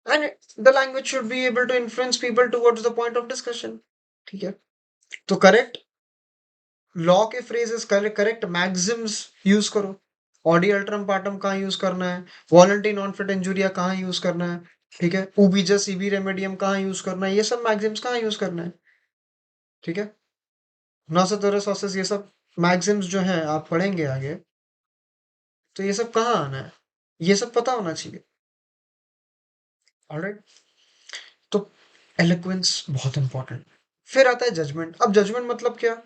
And the language should be able to influence people towards the point of discussion. ठीक है, तो करेक्ट लॉ के फ्रेजेस, करेक्ट मैक्सिम्स यूज करो। ऑडी अल्ट्रम पार्टम कहाँ यूज करना है, वॉलंटी नॉन फिट इंजुरिया कहाँ यूज करना है, ठीक है, उबीजा सीबी रेमेडियम कहाँ यूज करना है, ये सब मैक्सिम्स कहाँ यूज करना है। ठीक है, नौसत सोसेस, ये सब मैक्सिम्स जो हैं आप पढ़ेंगे आगे, तो ये सब कहाँ आना है, ये सब पता होना चाहिए। ऑलराइट, तो एलोक्वेंस बहुत इंपॉर्टेंट। फिर आता है जजमेंट। अब जजमेंट मतलब क्या?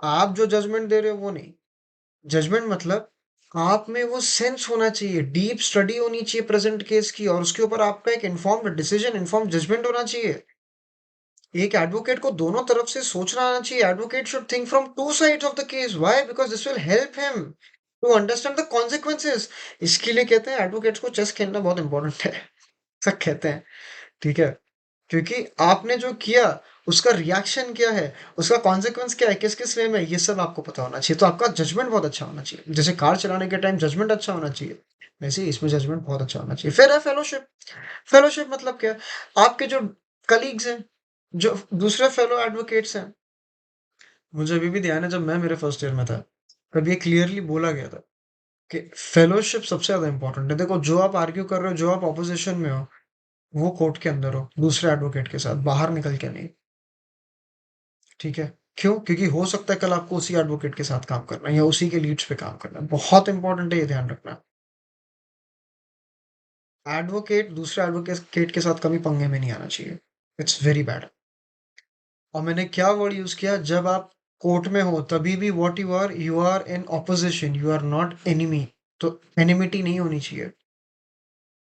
आप जो जजमेंट दे रहे हो वो नहीं। जजमेंट मतलब आप में वो सेंस होना चाहिए, डीप स्टडी होनी चाहिए प्रेजेंट केस की, और उसके ऊपर आपका एक इन्फॉर्म्ड डिसीजन, इन्फॉर्म्ड जजमेंट होना चाहिए। एक एडवोकेट को दोनों तरफ से सोचना आना चाहिए। Advocate should think from two sides of the case. Why? Because this will help him to understand the consequences. इसके लिए कहते हैं एडवोकेट्स को चेस खेलना बहुत इंपॉर्टेंट है, सब कहते हैं। ठीक है, क्योंकि आपने जो किया उसका रिएक्शन क्या है, उसका कॉन्सिक्वेंस क्या है, किस-किस वे में, ये सब आपको पता होना चाहिए। तो आपका जजमेंट बहुत अच्छा होना चाहिए। जैसे कार चलाने के टाइम जजमेंट अच्छा होना चाहिए, वैसे ही इसमें जजमेंट बहुत अच्छा होना चाहिए। फिर है फेलोशिप। फेलोशिप मतलब क्या है? आपके जो कलीग्स हैं, जो दूसरे फेलो एडवोकेट्स हैं, मुझे अभी भी ध्यान है जब मैं मेरे फर्स्ट ईयर में था, तब ये क्लियरली बोला गया था कि फेलोशिप सबसे ज़्यादा इंपॉर्टेंट है। देखो, जो आप आर्ग्यू कर रहे हो, जो आप ऑपोजिशन में हो, वो कोर्ट के अंदर हो, दूसरे एडवोकेट के साथ, बाहर निकल के नहीं। ठीक है? क्यों? क्योंकि हो सकता है कल आपको उसी एडवोकेट के साथ काम करना है या उसी के लीड्स पे काम करना है। बहुत इंपॉर्टेंट है, ये ध्यान रखना। एडवोकेट दूसरे एडवोकेट के साथ कभी पंगे में नहीं आना चाहिए। It's very bad. और मैंने क्या वर्ड यूज़ किया, जब आप कोर्ट में हो तभी भी what you are in opposition, you are not enemy. तो एनिमिटी नहीं होनी चाहिए।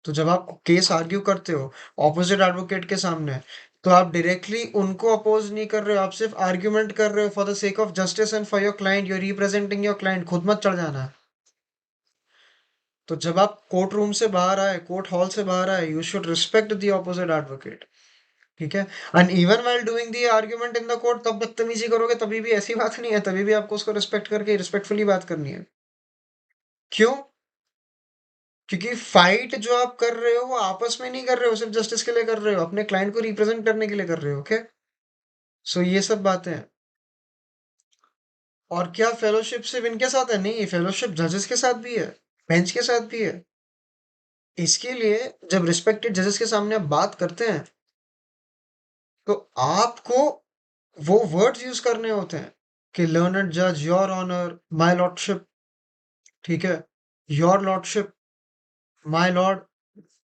तो जब आप केस आर्ग्यू करते हो ऑपोजिट एडवोकेट के सामने, तो आप डायरेक्टली उनको अपोज नहीं कर रहे हो, आप सिर्फ आर्ग्यूमेंट कर रहे हो for the sake of justice and for your client, you are representing your client. खुद मत चढ़ जाना। तो जब आप कोर्ट रूम से बाहर आए, कोर्ट हॉल से बाहर आए, you should respect the opposite advocate. ठीक है? And even while doing the argument in the court, तब बदतमीजी करोगे तभी भी ऐसी बात नहीं है, तभी भी आपको उसको रिस्पेक्ट करके रिस्पेक्टफुली बात करनी है। क्यों? क्योंकि फाइट जो आप कर रहे हो वो आपस में नहीं कर रहे हो, सिर्फ जस्टिस के लिए कर रहे हो, अपने क्लाइंट को रिप्रेजेंट करने के लिए कर रहे हो। ओके? सो ये सब बातें हैं। और क्या फेलोशिप सिर्फ इनके साथ है? नहीं, फेलोशिप जजेस के साथ भी है, बेंच के साथ भी है। इसके लिए जब रिस्पेक्टेड जजेस के सामने आप बात करते हैं, तो आपको वो वर्ड्स यूज करने होते हैं कि लर्नड जज, योर ऑनर, माय लॉर्डशिप। ठीक है? Your lordship, my Lord.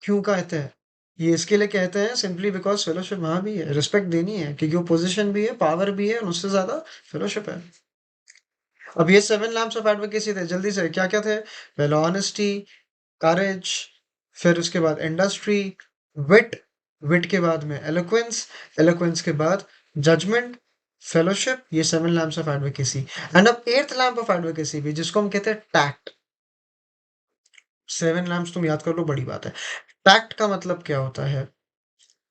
क्यों कहते हैं? ये इसके लिए कहते हैं सिंपली बिकॉज फेलोशिप वहां भी है, रिस्पेक्ट देनी है, क्योंकि वो पोजीशन भी है, पावर भी है, और उससे ज्यादा फेलोशिप है। अब ये सेवन लैम्प्स ऑफ एडवोकेसी थे, जल्दी से क्या क्या थे? पहले ऑनेस्टी, करेज, फिर उसके बाद इंडस्ट्री, विट, विट के बाद में एलोक्वेंस, एलोक्वेंस के बाद जजमेंट, फेलोशिप, ये seven lamps of advocacy. And अब एट्थ लैम्प ऑफ एडवोकेसी भी, जिसको हम कहते हैं टैक्ट। सेवन लैम्प्स तुम याद कर लो, बड़ी बात है। टैक्ट का मतलब क्या होता है?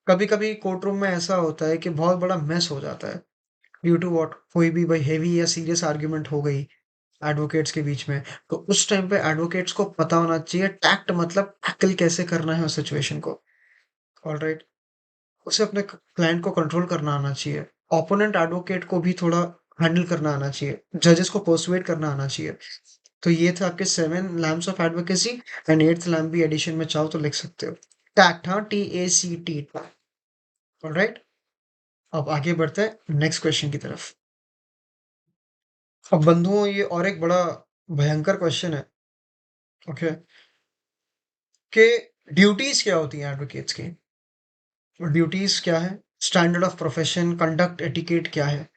कभी कभी कोर्ट रूम में ऐसा होता है कि बहुत बड़ा मेस हो जाता है, ड्यू टू व्हाट, कोई भी भाई हेवी या सीरियस आर्ग्यूमेंट हो गई एडवोकेट्स के बीच में। तो उस टाइम पे एडवोकेट्स को पता होना चाहिए टैक्ट मतलब टैकल कैसे करना है उस सिचुएशन को। ऑलराइट? उसे अपने क्लाइंट को कंट्रोल करना आना चाहिए, ओपोनेंट एडवोकेट को भी थोड़ा हैंडल करना आना चाहिए, जजेस को पर्सुएड करना आना चाहिए। तो ये थे आपके seven lamps of advocacy. And eighth lamp भी एडिशन में चाहो तो लिख सकते हो, टैक्ट। हाँ, TACT। ऑलराइट? अब आगे बढ़ते हैं नेक्स्ट क्वेश्चन की तरफ। अब बंधुओं, ये और एक बड़ा भयंकर क्वेश्चन है। ओके? कि ड्यूटीज क्या होती हैं एडवोकेट्स की? ड्यूटीज क्या है? Standard of profession, conduct, etiquette क्या है?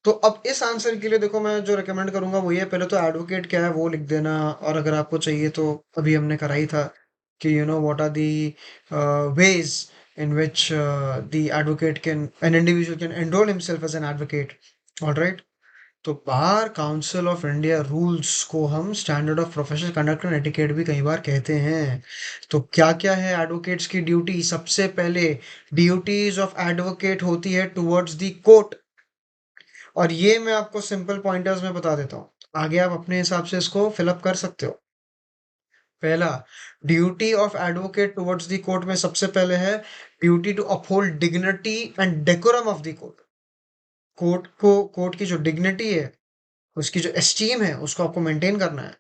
तो अब इस आंसर के लिए देखो, मैं जो रिकमेंड करूंगा वो ये, पहले तो एडवोकेट क्या है वो लिख देना, और अगर आपको चाहिए तो अभी हमने करा ही था कि what are the ways in which the advocate can, an individual can enrol himself as an advocate. Alright? तो bar council of India rules को हम standard of professional conduct and etiquette भी कई बार कहते हैं। तो क्या क्या है एडवोकेट्स की ड्यूटी? सबसे पहले ड्यूटीज ऑफ एडवोकेट होती है टुवर्ड्स द कोर्ट, और ये मैं आपको सिंपल पॉइंटर्स में बता देता हूँ, आगे आप अपने हिसाब से इसको फिलअप कर सकते हो। पहला, duty of advocate towards the court में सबसे पहले है duty to uphold dignity and decorum of the court. Court की जो डिग्निटी है, उसकी जो एस्टीम है, उसको आपको मेंटेन करना है।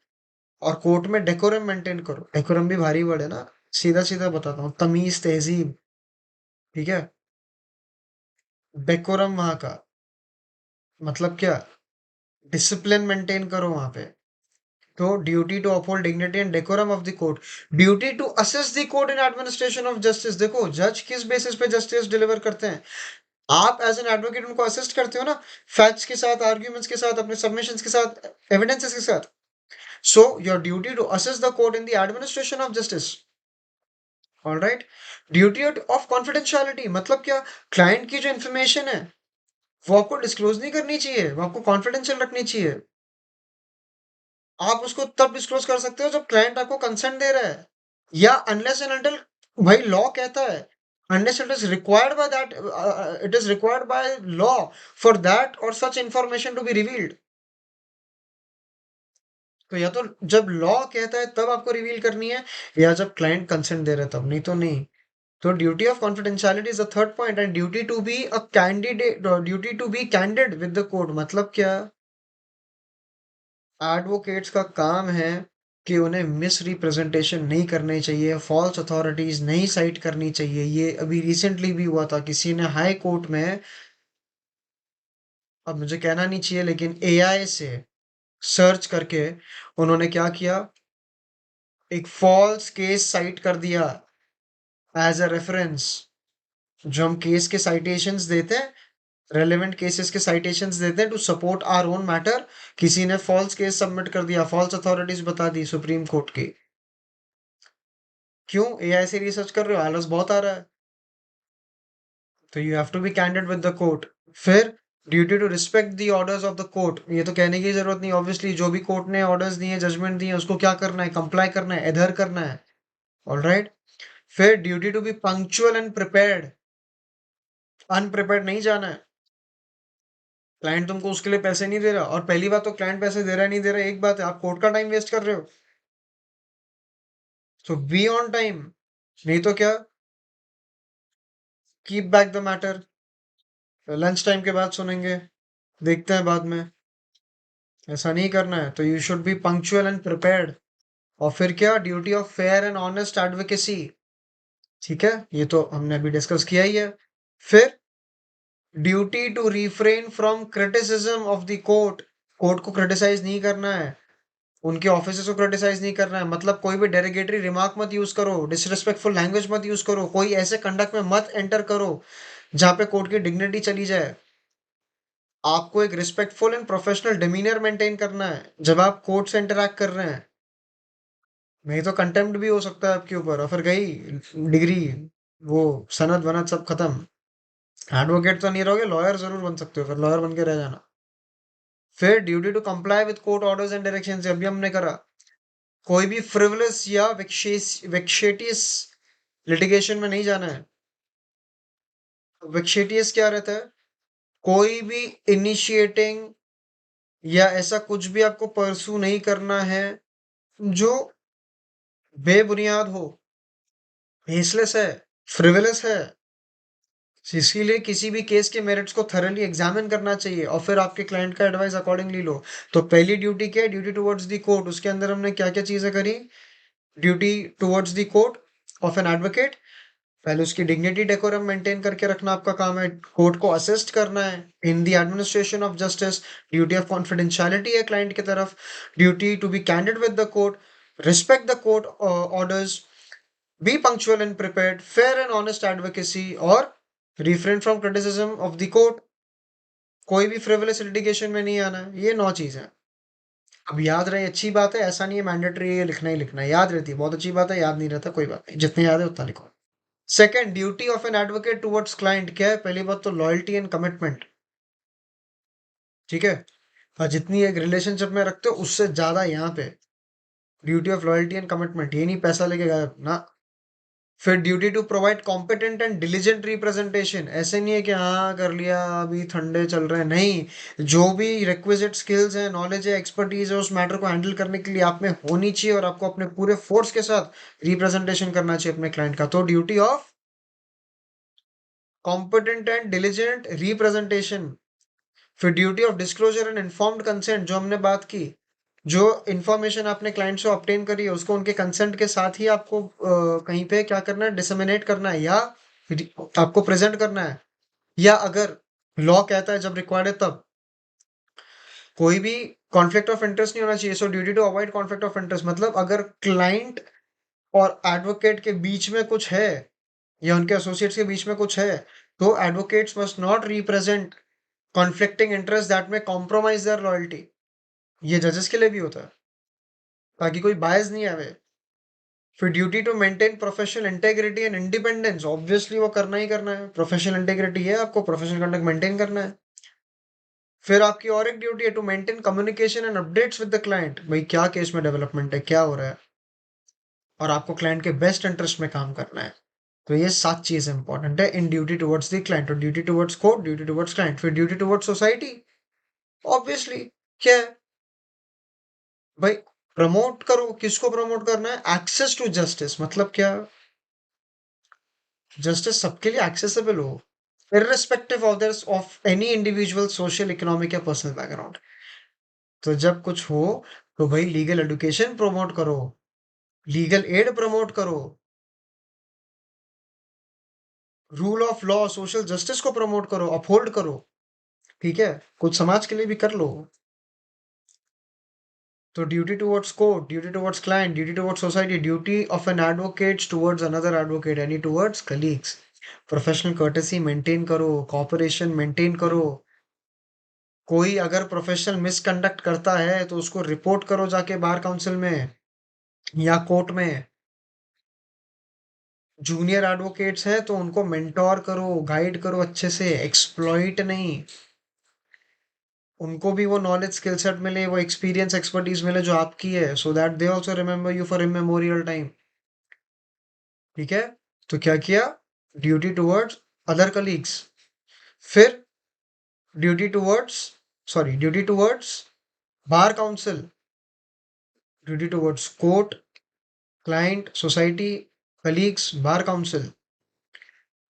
और कोर्ट में डेकोरम मेंटेन करो। डेकोरम भी भारी वर्ड है ना, सीधा सीधा बताता हूँ, तमीज, तहजीब। ठीक है? डेकोरम वहां का मतलब क्या? डिसिप्लिन मेंटेन करो वहां पे। तो duty to uphold dignity and decorum of the court, duty to assist the court in administration of justice. देखो, जज किस बेसिस पे जस्टिस डिलीवर करते हैं? आप एज एन एडवोकेट उनको असिस्ट करते हो ना, फैक्ट्स के साथ, आर्ग्यूमेंट्स के साथ, अपने सबमिशंस के साथ, एविडेंसेस के साथ। So your duty to assist the court in the administration of justice. Alright? Duty of confidentiality मतलब क्या? क्लाइंट की जो इंफॉर्मेशन है वो आपको डिस्क्लोज नहीं करनी चाहिए, वो आपको कॉन्फिडेंशियल रखनी चाहिए। आप उसको तब डिस्क्लोज कर सकते हो जब क्लाइंट आपको कंसेंट दे रहा है, या अनलेस एंड अनटिल भाई लॉ कहता है unless it is required by that, it is required by law for that or such information to be revealed. तो या तो जब लॉ कहता है तब आपको रिवील करनी है, या जब क्लाइंट कंसेंट दे रहा है तब, नहीं तो नहीं। तो duty of confidentiality is the third point, and duty to be a candidate, duty to be candid with the court. मतलब क्या, एडवोकेट्स का काम है कि उन्हें मिस रिप्रेजेंटेशन नहीं करनी चाहिए, फॉल्स अथॉरिटीज नहीं साइट करनी चाहिए। ये अभी रिसेंटली भी हुआ था, किसी ने हाई कोर्ट में, अब मुझे कहना नहीं चाहिए लेकिन एआई से सर्च करके उन्होंने क्या किया, एक फॉल्स केस साइट कर दिया एज अ रेफरेंस। जो हम केस के साइटेशंस देते हैं, रेलेवेंट केसेस के साइटेशंस देते हैं to support our own matter, किसी ने फॉल्स केस सबमिट कर दिया, फॉल्स अथॉरिटीज बता दी सुप्रीम कोर्ट की। क्यों? एआई से रिसर्च कर रहे हो, आलस बहुत आ रहा है, तो you have to be candid with the court. फिर duty to respect the orders of the court, ये तो कहने की जरूरत नहीं, ऑब्वियसली जो भी कोर्ट ने ऑर्डर्स दिए, जजमेंट दिए, उसको क्या करना है, कंप्लाई करना है, एडहर करना है। ऑलराइट। फिर duty to be punctual and prepared, unprepared नहीं जाना है। क्लाइंट तुमको उसके लिए पैसे नहीं दे रहा, और पहली बात तो क्लाइंट पैसे दे रहा है नहीं दे रहा एक बात है, आप कोर्ट का टाइम वेस्ट कर रहे हो, तो बी ऑन टाइम। नहीं तो क्या, keep back the matter, lunch time के बाद सुनेंगे, देखते हैं बाद में, ऐसा नहीं करना है। तो you should be punctual and prepared. और फिर क्या, duty of fair and honest advocacy. ठीक है, ये तो हमने अभी डिस्कस किया ही है। फिर duty to refrain from criticism of the court, court को क्रिटिसाइज नहीं करना है, उनके ऑफिसर्स को क्रिटिसाइज नहीं करना है। मतलब कोई भी डेरिगेटरी रिमार्क मत यूज करो, डिसरिस्पेक्टफुल लैंग्वेज मत यूज करो, कोई ऐसे कंडक्ट में मत एंटर करो जहां पे कोर्ट की डिग्निटी चली जाए। आपको एक respectful and professional demeanour maintain करना है जब आप कोर्ट से इंटरैक्ट कर रहे हैं, नहीं तो कंटेम्प्ट भी हो सकता है आपके ऊपर, और फिर गई डिग्री, वो सनद वनद सब खत्म। एडवोकेट तो नहीं रहोगे, लॉयर जरूर बन सकते हो, फिर लॉयर बन के रह जाना। फिर duty to comply with court orders and directions, अभी हमने करा। कोई भी फ्रिवलस या वेक्शेटियस लिटिगेशन में नहीं जाना है। वेक्शेटियस क्या रहता है, कोई भी इनिशिएटिंग या ऐसा कुछ भी आपको परसू नहीं करना है जो बेबुनियाद हो, बेसलेस है, फ्रिवलस है। इसीलिए किसी भी केस के मेरिट्स को थरली एग्जामिन करना चाहिए, और फिर आपके क्लाइंट का एडवाइस अकॉर्डिंगली लो। तो पहली ड्यूटी क्या है, ड्यूटी टुवर्ड्स द कोर्ट। उसके अंदर हमने क्या क्या चीजें करी, duty towards the court of an advocate, पहले उसकी डिग्निटी डेकोरम मेंटेन करके रखना आपका काम है, कोर्ट को असिस्ट करना है in the administration of justice, duty of confidentiality है क्लाइंट की तरफ, duty to be candid with the court, respect the court orders, be punctual and prepared, fair and honest advocacy, और refrain from criticism of the court. कोई भी frivolous litigation में नहीं आना है। ये 9 चीजें हैं। अब याद रहे, अच्छी बात है, ऐसा नहीं है मैंडेटरी है लिखना ही लिखना है, याद रहती है, बहुत अच्छी बात है, याद नहीं रहता कोई बात नहीं, जितने याद है उतना लिखो। Second, duty of an advocate towards client क्या है, पहली बात तो लॉयल्टी एंड कमिटमेंट। ठीक है, और जितनी एक रिलेशनशिप में रखते हो उससे ज्यादा यहाँ पे duty of loyalty and commitment, ये नहीं पैसा लेके गायब ना। फिर duty to provide competent and diligent representation, ऐसे नहीं है कि हाँ कर लिया अभी ठंडे चल रहे हैं, नहीं, जो भी रिक्विजिट स्किल्स है, नॉलेज है, एक्सपर्टीज है, उस मैटर को हैंडल करने के लिए आप में होनी चाहिए, और आपको अपने पूरे फोर्स के साथ रिप्रेजेंटेशन करना चाहिए अपने क्लाइंट का। तो duty of competent and diligent representation. फिर duty of disclosure and informed consent, जो हमने बात की, जो इन्फॉर्मेशन आपने क्लाइंट से ऑब्टेन करी है उसको उनके कंसेंट के साथ ही आपको कहीं पे क्या करना है, डिसमिनेट करना है, या आपको प्रेजेंट करना है, या अगर लॉ कहता है जब रिक्वायर्ड है तब। कोई भी कॉन्फ्लिक्ट ऑफ इंटरेस्ट नहीं होना चाहिए, so duty to avoid conflict of interest, मतलब अगर क्लाइंट और एडवोकेट के बीच में कुछ है, या उनके एसोसिएट्स के बीच में कुछ है, तो advocates must not represent conflicting interest that में कॉम्प्रोमाइज देयर लॉयल्टी। ये जजेस के लिए भी होता है, ताकि कोई बायस नहीं आवे। फिर duty to maintain professional integrity and independence, obviously वो करना ही करना है, प्रोफेशनल इंटेग्रिटी है, आपको प्रोफेशनल कंडक्ट मेंटेन करना है। फिर आपकी और एक ड्यूटी है to maintain communication and updates with the client, भाई क्या केस में डेवलपमेंट है, क्या हो रहा है, और आपको क्लाइंट के बेस्ट इंटरेस्ट में काम करना है। तो ये 7 चीज़ इंपॉर्टेंट है in duty towards the client. और duty towards court, duty towards client, फिर ड्यूटी टुवर्ड्स सोसाइटी। ऑब्वियसली क्या है भाई, प्रमोट करो। किसको प्रमोट करना है? Access to justice. मतलब क्या? जस्टिस सबके लिए एक्सेसिबल हो, irrespective of any individual social, economic या पर्सनल बैकग्राउंड। तो जब कुछ हो तो भाई लीगल एडुकेशन प्रमोट करो, लीगल एड प्रमोट करो, rule of law, social justice को प्रमोट करो, अपहोल्ड करो। ठीक है, कुछ समाज के लिए भी कर लो। तो duty towards court, duty towards client, duty towards society, duty of an advocate towards another advocate, any towards colleagues. Professional courtesy maintain करो, कॉपरेशन मेंटेन करो। कोई अगर प्रोफेशनल मिसकंडक्ट करता है तो उसको रिपोर्ट करो जाके बार काउंसिल में या कोर्ट में। जूनियर एडवोकेट्स हैं तो उनको मेंटोर करो, गाइड करो अच्छे से, एक्सप्लॉइट नहीं। उनको भी वो नॉलेज स्किल सेट मिले, वो एक्सपीरियंस एक्सपर्टीज मिले जो आपकी है, सो that they also remember you for immemorial time. ठीक है, तो क्या किया? ड्यूटी टुवर्ड्स अदर कलीग्स, फिर duty towards, sorry, duty towards bar council, duty towards court, client, society, colleagues, bar council.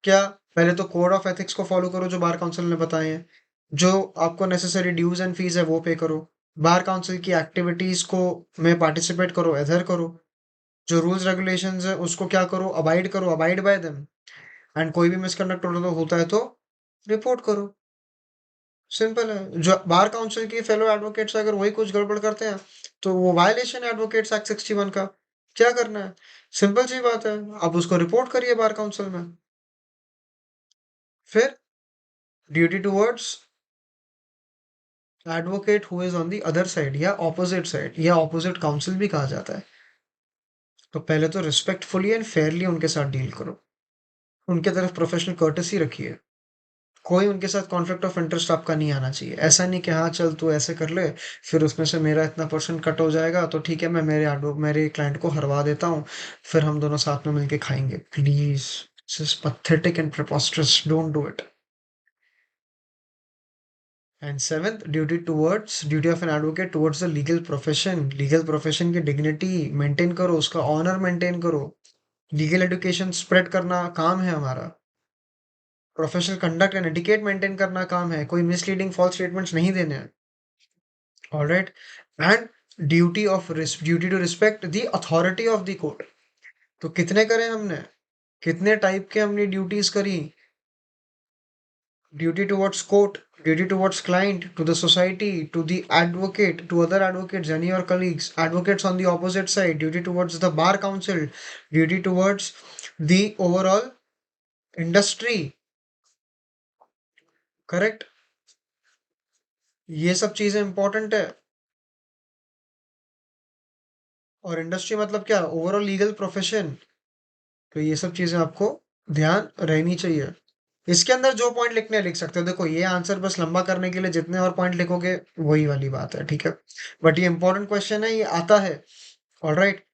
क्या? पहले तो कोड ऑफ एथिक्स को फॉलो करो जो बार काउंसिल ने बताए हैं। जो आपको नेसेसरी ड्यूज एंड फीस है वो पे करो। बार काउंसिल की एक्टिविटीज को में पार्टिसिपेट करो, एडहेर करो। जो रूल्स रेगुलेशंस है उसको क्या करो? अबाइड करो, अबाइड बाय देम। एंड कोई भी मिसकंडक्ट होता है तो रिपोर्ट करो। सिंपल है। जो बार काउंसिल के फेलो एडवोकेट्स अगर वही कुछ गड़बड़ करते हैं तो वो वायलेशन है एडवोकेट्स एक्ट 61 का। क्या करना है? सिंपल सी बात है, आप उसको रिपोर्ट करिए बार काउंसिल में। फिर duty towards advocate who is on the other side या ऑपोजिट साइड या ऑपोजिट काउंसिल भी कहा जाता है। तो पहले तो रिस्पेक्टफुली एंड फेयरली उनके साथ डील करो, उनके तरफ प्रोफेशनल कर्टेसी रखिए। कोई उनके साथ कॉन्फ्लिक्ट ऑफ इंटरेस्ट आपका नहीं आना चाहिए। ऐसा नहीं कि हाँ चल तू ऐसे कर ले, फिर उसमें से मेरा इतना परसेंट कट हो जाएगा तो ठीक है मैं मेरे क्लाइंट को हरवा देता हूँ, फिर हम दोनों साथ में मिलके खाएंगे। Please, this is pathetic and preposterous, don't do it. And seventh, duty of an advocate towards the legal profession. Legal profession की डिग्निटी मेंटेन करो, उसका ऑनर मेंटेन करो। लीगल एजुकेशन स्प्रेड करना काम है हमारा। Professional conduct and etiquette maintain करना काम है। कोई मिसलीडिंग फॉल्स स्टेटमेंट्स नहीं देने हैं। Alright. And duty to respect the authority of the court. तो कितने करें हमने? कितने टाइप के हमने ड्यूटीज करी? duty towards court, duty towards client, to the society, to the advocate, to other advocates, any your colleagues, advocates on the opposite side, duty towards the bar council, duty towards the overall industry. Correct? ये सब चीजें important है। और industry मतलब क्या? Overall legal profession. तो ये सब चीजें आपको ध्यान रहनी चाहिए। इसके अंदर जो पॉइंट लिखने हैं लिख सकते हो। देखो ये आंसर बस लंबा करने के लिए जितने और पॉइंट लिखोगे वही वाली बात है, ठीक है। बट ये इंपॉर्टेंट क्वेश्चन है, ये आता है। ऑलराइट,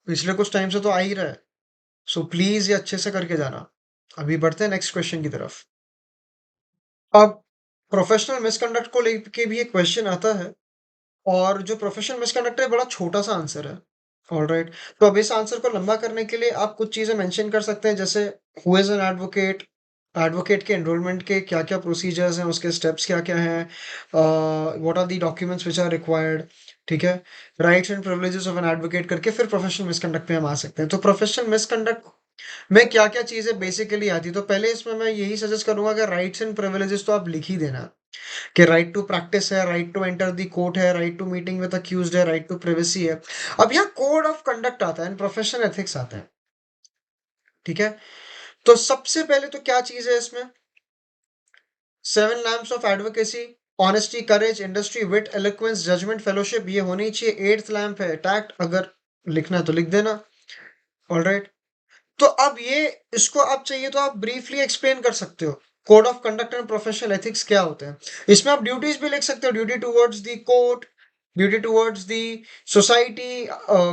पिछले कुछ टाइम से तो आ ही रहा है। सो प्लीज ये अच्छे से करके जाना। अभी बढ़ते हैं नेक्स्ट क्वेश्चन की तरफ। अब प्रोफेशनल मिसकंडक्ट को लेके भी एक क्वेश्चन आता है। और जो प्रोफेशनल मिसकंडक्ट है बड़ा छोटा सा आंसर है। ऑलराइट, तो अब इस आंसर को लंबा करने के लिए आप कुछ चीजें मेंशन कर सकते हैं, जैसे who is an advocate, advocate के एनरोलमेंट के क्या क्या प्रोसीजर्स हैं, उसके स्टेप्स क्या क्या हैं, what are the documents which are required. ठीक है, rights and privileges of an advocate करके फिर प्रोफेशनल मिसकंडक्ट पे हम आ सकते हैं। तो प्रोफेशनल मिसकंडक्ट में क्या क्या चीजें बेसिकली आती है, तो पहले इसमें मैं यही सजेस्ट करूंगा कि राइट्स एंड प्रिविलेजेस तो आप लिख ही देना। कि राइट टू प्रैक्टिस है, right to enter the court है, right to meeting with accused है, राइट टू प्राइवेसी है। अब यहाँ कोड ऑफ कंडक्ट आता है एंड प्रोफेशनल एथिक्स आते हैं। ठीक है, तो सबसे पहले तो क्या चीज है इसमें? 7 lamps of advocacy, honesty, courage, industry, wit, eloquence, judgement, fellowship, ये होनी चाहिए। 8th लैम्प है टैक्ट। अगर लिखना है तो लिख देना। ऑलराइट, तो अब ये, इसको आप चाहिए तो आप ब्रीफली एक्सप्लेन कर सकते हो। Code of conduct and professional ethics क्या होते हैं। इसमें आप ड्यूटीज भी लिख सकते हो, duty towards the court, duty towards the society,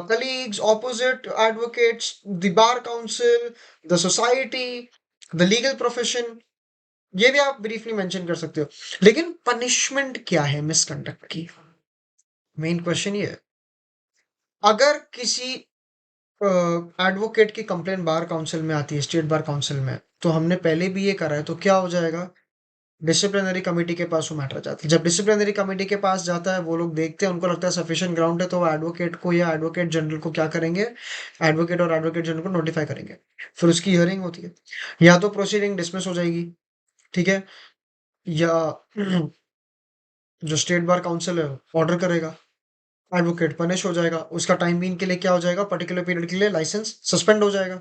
colleagues, opposite advocates, the bar council, the society, the legal profession, ये भी आप ब्रीफली मेंशन कर सकते हो। लेकिन पनिशमेंट क्या है मिसकंडक्ट की? मेन क्वेश्चन ये है। अगर किसी एडवोकेट की कंप्लेन बार काउंसिल में आती है, स्टेट बार काउंसिल में, तो हमने पहले भी ये करा है, तो क्या हो जाएगा? डिसिप्लिनरी कमेटी के पास वो मैटर जाता है। जब डिसिप्लिनरी कमेटी के पास जाता है, वो लोग देखते हैं, उनको लगता है सफिशिएंट ग्राउंड है, तो वो एडवोकेट को या एडवोकेट जनरल को क्या करेंगे? एडवोकेट और एडवोकेट जनरल को नोटिफाई करेंगे। फिर उसकी हियरिंग होती है। या तो प्रोसीडिंग डिसमिस हो जाएगी, ठीक है? या जो स्टेट बार काउंसिल है ऑर्डर करेगा, एडवोकेट पनिश हो जाएगा, उसका टाइम बीइंग के लिए क्या हो जाएगा? पर्टिकुलर पीरियड के लिए लाइसेंस सस्पेंड हो जाएगा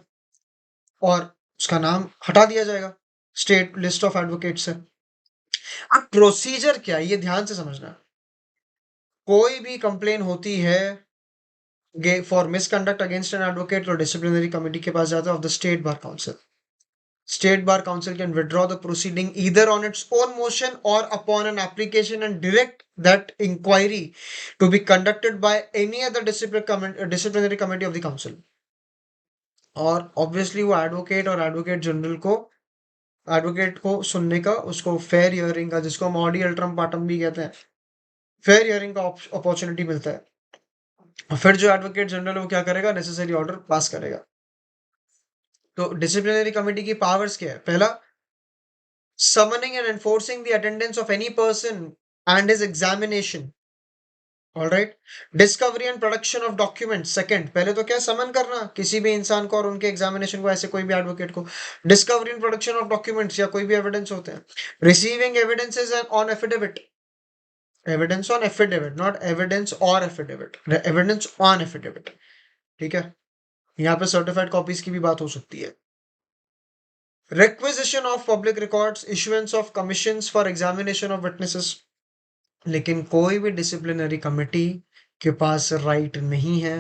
और उसका नाम हटा दिया जाएगा स्टेट लिस्ट ऑफ एडवोकेट से। अब प्रोसीजर क्या है, ये ध्यान से समझना। कोई भी कंप्लेन होती है for misconduct against an advocate, तो डिसिप्लिनरी कमेटी के पास जाता है of the state bar council. State Bar Council can withdraw the proceeding either on its own motion or upon an application and direct that inquiry to be conducted by any other disciplinary committee of the council. और obviously वो advocate और advocate को सुनने का, उसको fair hearing का, जिसको हम ऑडी अल्ट्रम पार्टम भी कहते हैं, फेयर हियरिंग का अपॉर्चुनिटी मिलता है। और फिर जो एडवोकेट जनरल है वो क्या करेगा? नेसेसरी ऑर्डर पास करेगा। तो डिसिप्लिनरी कमेटी की पावर्स क्या है? पहला, summoning and enforcing the attendance of any person and his examination. All right. Discovery and production of documents. Second, पहले तो क्या समन करना किसी भी इंसान को और उनके एग्जामिनेशन को, ऐसे कोई भी एडवोकेट को। Discovery and production of documents या कोई भी एविडेंस होते हैं। Receiving evidences on affidavit, evidence on affidavit, not evidence और एफिडेविट, एविडेंस ऑन एफिडेविट, ठीक है? यहाँ पे सर्टिफाइड कॉपीज की भी बात हो सकती है। Requisition of public records, issuance of commissions for examination of witnesses. लेकिन कोई भी डिसिप्लिनरी कमेटी के पास राइट नहीं है,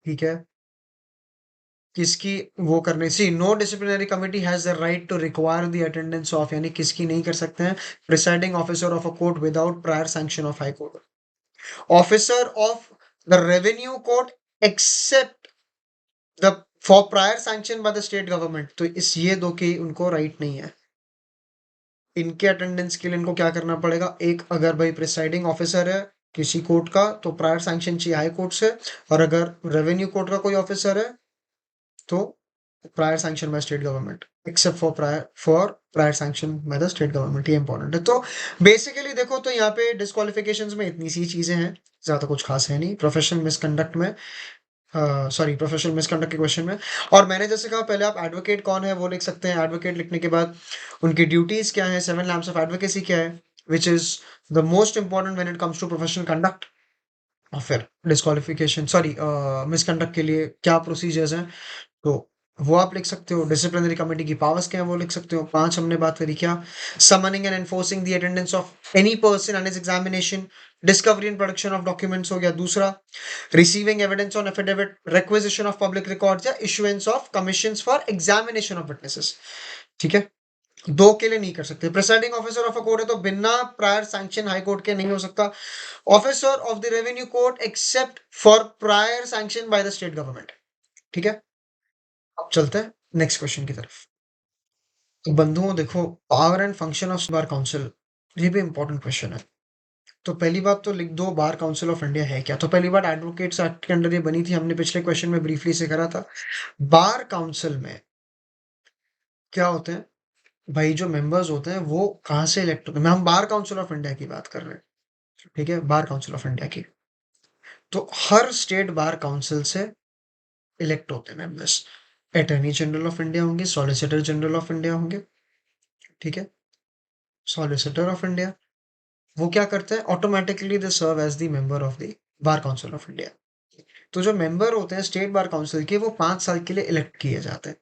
ठीक है, किसकी वो करने सी। No disciplinary committee has the right to require the attendance of, यानी किसकी नहीं कर सकते हैं? Presiding officer of a court without prior sanction of high court, officer of the revenue court except the for prior sanction by the state government. तो इस ये दो के उनको राइट नहीं है। इनके अटेंडेंस के लिए इनको क्या करना पड़ेगा? एक, अगर भाई प्रिसाइडिंग ऑफिसर है किसी कोर्ट का तो प्रायर सैंक्शन चाहिए हाई कोर्ट से, और अगर रेवेन्यू कोर्ट का कोई ऑफिसर है तो prior sanction by state government, except for prior sanction by the state government. ये इंपॉर्टेंट है। तो बेसिकली देखो तो यहाँ पे डिस्क्वालिफिकेशंस में इतनी सी चीजें हैं, ज्यादा कुछ खास है नहीं प्रोफेशनल मिसकंडक्ट में, सॉरी प्रोफेशनल मिसकंडक्ट के क्वेश्चन में। और मैंने जैसे कहा पहले, आप एडवोकेट कौन है वो लिख सकते हैं। एडवोकेट लिखने के बाद उनकी ड्यूटीज क्या है, 7 लैम्प्स ऑफ एडवोकेसी क्या है, which is the most important when it comes to professional conduct. और फिर डिस्क्वालिफिकेशन, सॉरी मिसकंडक्ट के लिए क्या प्रोसीजर्स हैं, तो वो आप लिख सकते हो। डिसिप्लिनरी कमेटी की पावर्स क्या है वो लिख सकते हो। 5 हमने बात करी क्या? Summoning and enforcing the attendance of any person and his examination. Discovery and production of documents हो गया दूसरा। Receiving evidence on affidavit, requisition of public records या issuance of commissions for examination of witnesses, ठीक है? दो के लिए नहीं कर सकते। Presiding officer of a court है तो बिना प्रायर सैंक्शन हाई कोर्ट के नहीं हो सकता। Officer of the revenue court except for prior sanction by the state government, ठीक है? अब चलते हैं नेक्स्ट क्वेश्चन की तरफ। तो बंधुओं देखो, power and function of bar council, ये भी इंपॉर्टेंट क्वेश्चन है। तो पहली बात तो लिख दो, बार काउंसिल ऑफ इंडिया है क्या? तो पहली बात, एडवोकेट्स एक्ट के अंडर ये बनी थी, हमने पिछले क्वेश्चन में ब्रीफली से करा था। बार काउंसिल में क्या होते हैं भाई? जो मेंबर्स होते हैं वो कहाँ से इलेक्ट होते हैं? हम बार काउंसिल ऑफ इंडिया की बात कर रहे हैं, ठीक है? बार काउंसिल ऑफ इंडिया की। तो हर स्टेट बार काउंसिल से इलेक्ट होते हैं members. Attorney general of India होंगे, सॉलिसिटर जनरल ऑफ इंडिया होंगे, ठीक है? सॉलिसिटर ऑफ इंडिया वो क्या करते हैं? Automatically they serve as the member of the bar council of India. तो जो मेंबर होते हैं स्टेट बार काउंसिल के, वो 5 साल के लिए इलेक्ट किए जाते हैं,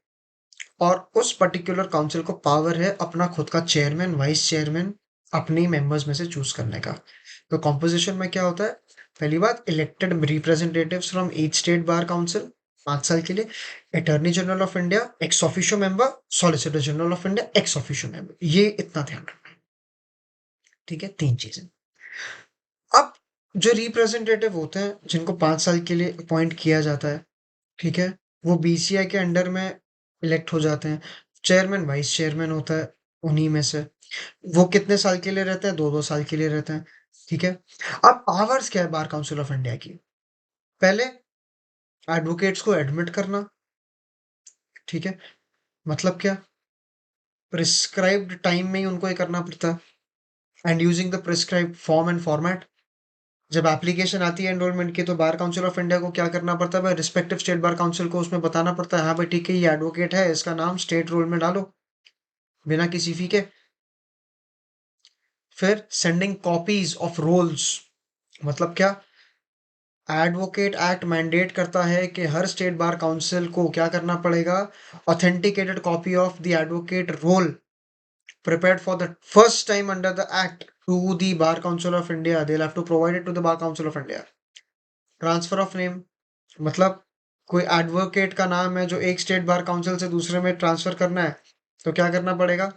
और उस पर्टिकुलर काउंसिल को पावर है अपना खुद का चेयरमैन, वाइस चेयरमैन अपने मेंबर्स में से चूज करने का। तो कॉम्पोजिशन में क्या होता है? पहली बात, elected representatives from each state bar council 5 साल के लिए। Attorney general of India ex officio member, solicitor general of India ex officio member, ये इतना ध्यान रखना है, ठीक है? 3 चीजें। अब जो रिप्रेजेंटेटिव होते हैं जिनको 5 साल के लिए अपॉइंट किया जाता है, ठीक है, वो बीसीआई के अंडर में इलेक्ट हो जाते हैं। चेयरमैन वाइस चेयरमैन होता है उन्हीं में से। वो कितने साल के लिए रहते हैं? 2-2 साल के लिए रहते हैं, ठीक है। अब पावर्स क्या है बार काउंसिल ऑफ इंडिया की? पहले एडवोकेट्स को एडमिट करना, ठीक है। मतलब क्या? प्रिस्क्राइब्ड टाइम में ही उनको ये करना पड़ता है, and using the prescribed form and format. जब एप्लीकेशन आती है एनरोलमेंट की, तो बार काउंसिल ऑफ इंडिया को क्या करना पड़ता है भाई? रिस्पेक्टिव स्टेट बार काउंसिल को उसमें बताना पड़ता है, हाँ भाई ठीक है, ये एडवोकेट है, इसका नाम स्टेट रोल में डालो बिना किसी फी के। फिर सेंडिंग कॉपीज ऑफ रोल्स। मतलब क्या? एडवोकेट एक्ट मैंडेट करता है कि हर स्टेट बार काउंसिल को क्या करना पड़ेगा? Authenticated copy of the advocate roll prepared for the first time under the act to the bar council of india. They'll have to provide it to the bar council of india. Transfer of name. मतलब कोई advocate का नाम है जो एक state bar council से दूसरे में ट्रांसफर करना है, तो क्या करना पड़ेगा?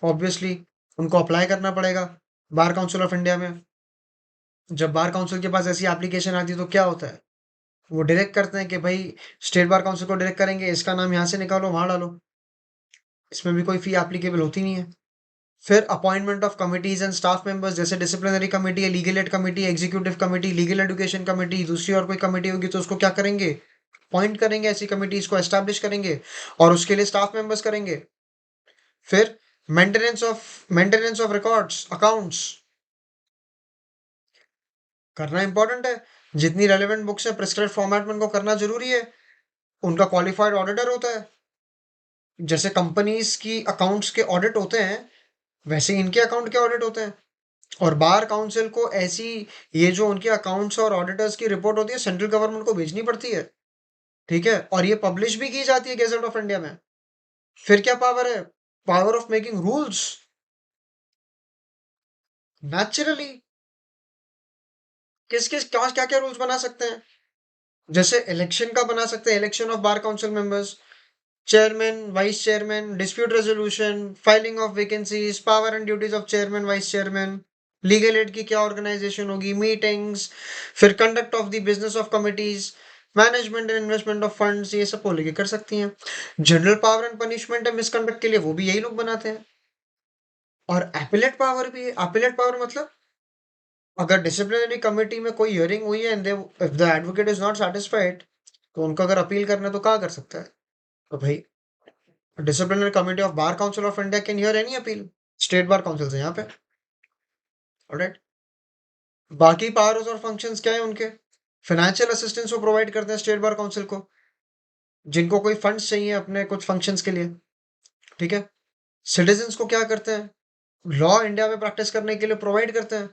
ऑब्वियसली उनको अप्लाई करना पड़ेगा बार काउंसिल ऑफ इंडिया में। जब बार काउंसिल के पास ऐसी एप्लीकेशन आती है तो क्या होता है? वो डायरेक्ट करते हैं कि भाई स्टेट बार काउंसिल को डायरेक्ट करेंगे, इसका नाम यहाँ से निकालो वहां डालो। इसमें भी कोई फी एप्लीकेबल होती नहीं है। फिर appointment of committees and staff members, जैसे डिसिप्लिनरी कमेटी है, legal aid committee, executive committee, legal education committee, दूसरी और कोई कमेटी होगी तो उसको क्या करेंगे? अपॉइंट करेंगे, ऐसी कमिटीज को एस्टैब्लिश करेंगे और उसके लिए स्टाफ मेंबर्स करेंगे। फिर मेंटेनेंस ऑफ रिकॉर्ड्स अकाउंट्स करना इंपॉर्टेंट है। जितनी रेलेवेंट बुक्स है प्रिस्क्राइब फॉर्मेट में उनको करना जरूरी है। उनका क्वालिफाइड ऑडिटर होता है। जैसे कंपनीज की अकाउंट्स के ऑडिट होते हैं, वैसे इनके अकाउंट के ऑडिट होते हैं। और बार काउंसिल को ऐसी, ये जो उनके अकाउंट्स और ऑडिटर्स की रिपोर्ट होती है सेंट्रल गवर्नमेंट को भेजनी पड़ती है, ठीक है, और ये पब्लिश भी की जाती है गैजेट ऑफ इंडिया में। फिर क्या पावर है? Power of making rules. Naturally किस किस क्या क्या क्या रूल्स बना सकते हैं? जैसे इलेक्शन का बना सकते हैं, election of bar council members, chairman vice chairman, dispute resolution, filing of vacancies, power and duties of chairman vice chairman, legal aid की क्या ऑर्गेनाइजेशन होगी, मीटिंग्स, फिर conduct of the business of committees, management and investment of funds, ये सब वो लेके कर सकती हैं। जनरल पावर एंड पनिशमेंट है मिसकंडक्ट के लिए, वो भी यही लोग बनाते हैं। और एपिलेट पावर भी है। एपिलेट पावर मतलब अगर डिसिप्लिनरी कमेटी में कोई हियरिंग हुई है and if the advocate is not satisfied, तो उनको अगर अपील करना है तो क्या कर सकता है? तो भाई disciplinary committee of bar council of India can hear any appeal state bar council से यहाँ पे। ऑलराइट। बाकी पावर्स और फंक्शंस क्या है उनके? फाइनेंशियल असिस्टेंस वो प्रोवाइड करते हैं स्टेट बार काउंसिल को, जिनको कोई फंड्स चाहिए अपने कुछ फंक्शंस के लिए, ठीक है। सिटीजन्स को क्या करते हैं? लॉ इंडिया में प्रैक्टिस करने के लिए प्रोवाइड करते हैं।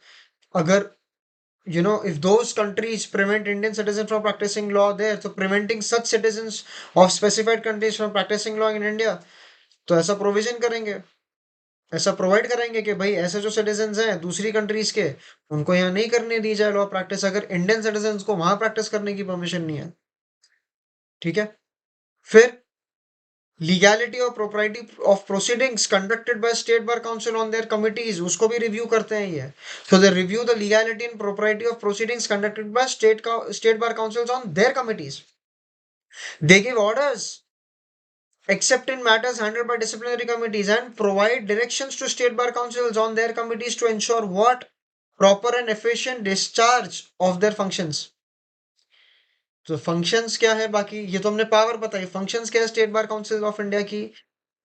अगर if those countries prevent Indian citizens from practicing law there, so preventing such citizens of specified countries from practicing law in India, तो ऐसा प्रोविजन करेंगे, ऐसा प्रोवाइड करेंगे कि भाई ऐसे जो सिटीजन्स हैं दूसरी कंट्रीज के, उनको यहाँ नहीं करने दी जाए लॉ प्रैक्टिस, अगर इंडियन सिटीजन्स को वहां प्रैक्टिस करने की परमिशन नहीं है, ठीक है। फिर लीगैलिटी और propriety of proceedings conducted by state bar council on their committees, उसको भी रिव्यू करते हैं ये। So they review the legality and propriety of proceedings conducted by state bar councils on their committees. They give orders except in matters handled by disciplinary committees and provide directions to state bar councils on their committees to ensure what proper and efficient discharge of their functions. तो functions क्या है? बाकी ये तो हमने power बताई, functions क्या है state bar council of India की?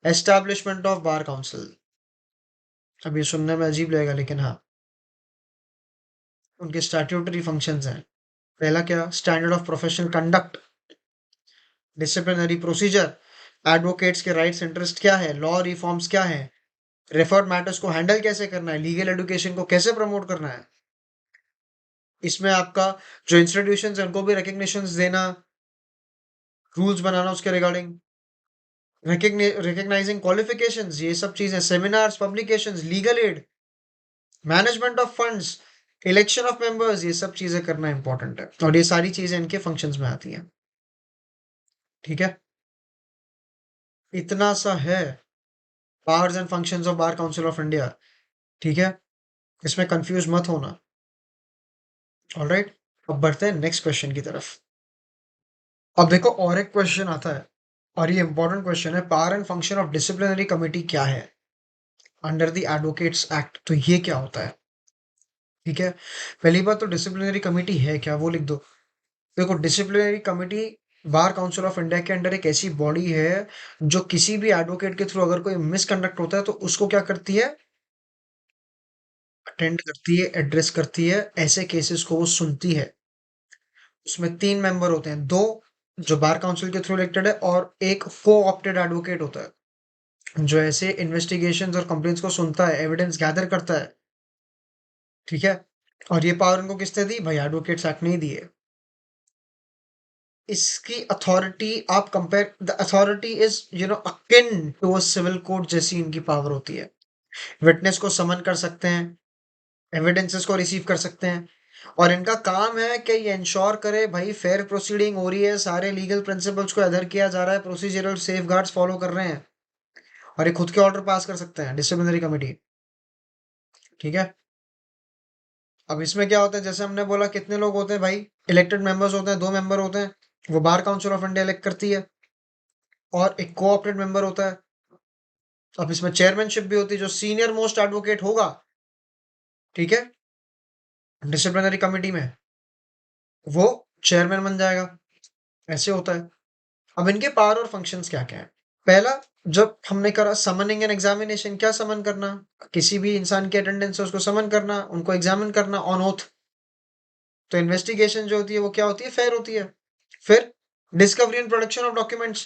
Establishment of bar council. अब ये सुनने में अजीब लगेगा लेकिन हाँ, उनके स्टैट्यूटरी फंक्शंस हैं। पहला क्या? Standard of professional conduct, disciplinary procedure, advocates के राइट्स इंटरेस्ट क्या है, लॉ रिफॉर्म्स क्या है, रेफर्ड मैटर्स को हैंडल कैसे करना है, लीगल एजुकेशन को कैसे प्रमोट करना है। इसमें आपका जो इंस्टीट्यूशन है उनको भी रिकग्निशन देना, रूल्स बनाना उसके रिगार्डिंग, रिकग्नाइजिंग क्वालिफिकेशंस, ये सब चीजें, seminars, publications, legal aid, management of funds, election of members, ये सब चीजें करना इंपॉर्टेंट है और ये सारी चीजें इनके फंक्शंस में आती हैं, ठीक है। इतना सा है powers and functions of bar council of India, ठीक है। इसमें कंफ्यूज मत होना। ऑलराइट, अब बढ़ते हैं नेक्स्ट क्वेश्चन की तरफ। अब देखो और एक क्वेश्चन आता है, और ये इंपॉर्टेंट क्वेश्चन है, power and function of disciplinary committee क्या है अंडर द एडवोकेट्स एक्ट। तो ये क्या होता है? ठीक है, पहली बात तो डिसिप्लिनरी कमिटी है क्या वो लिख दो। देखो disciplinary committee bar council of India के अंडर एक ऐसी बॉडी है जो किसी भी एडवोकेट के थ्रू अगर कोई मिसकंडक्ट होता है तो उसको क्या करती है, अटेंड करती है, एड्रेस करती है, ऐसे केसेस को वो सुनती है। उसमें 3 मेंबर होते हैं, 2 जो बार काउंसिल के थ्रू इलेक्टेड है और एक को ऑप्टेड एडवोकेट होता है जो ऐसे इन्वेस्टिगेशंस और कंप्लेंट्स को सुनता है, एविडेंस गैदर करता है। ठीक है, और ये पावर उनको किसने दी भाई? एडवोकेट्स एक्ट ने दी है। इसकी अथॉरिटी आप compare, the authority is akin to a civil court जैसी इनकी पावर होती है। विटनेस को समन कर सकते हैं, एविडेंसेस को रिसीव कर सकते हैं, और इनका काम है कि ये इंश्योर करे भाई फेयर प्रोसीडिंग हो रही है, सारे लीगल प्रिंसिपल्स को अदर किया जा रहा है, प्रोसीजरल सेफगार्ड्स फॉलो कर रहे हैं, और ये खुद के ऑर्डर पास कर सकते हैं डिसिप्लिनरी कमेटी। ठीक है, अब इसमें क्या होता है, जैसे हमने बोला कितने लोग होते हैं भाई, इलेक्टेड मेंबर्स होते हैं, 2 मेंबर होते हैं, वो bar council of India elect करती है, और एक कोऑपरेट मेंबर होता है। अब इसमें चेयरमैनशिप भी होती है, जो सीनियर मोस्ट एडवोकेट होगा, ठीक है, डिसिप्लिनरी कमेटी में, वो चेयरमैन बन जाएगा। ऐसे होता है। अब इनके पावर और फंक्शंस क्या-क्या हैं? पहला, जब हमने करा समनिंग एंड एग्जामिनेशन, क्या समन करना? किसी भी इंसान की अटेंडेंस है उसको समन करना, उनको एग्जामिन करना ऑन ओथ। तो इन्वेस्टिगेशन जो होती है वो क्या होती है? फेयर होती है। फिर discovery and production of documents,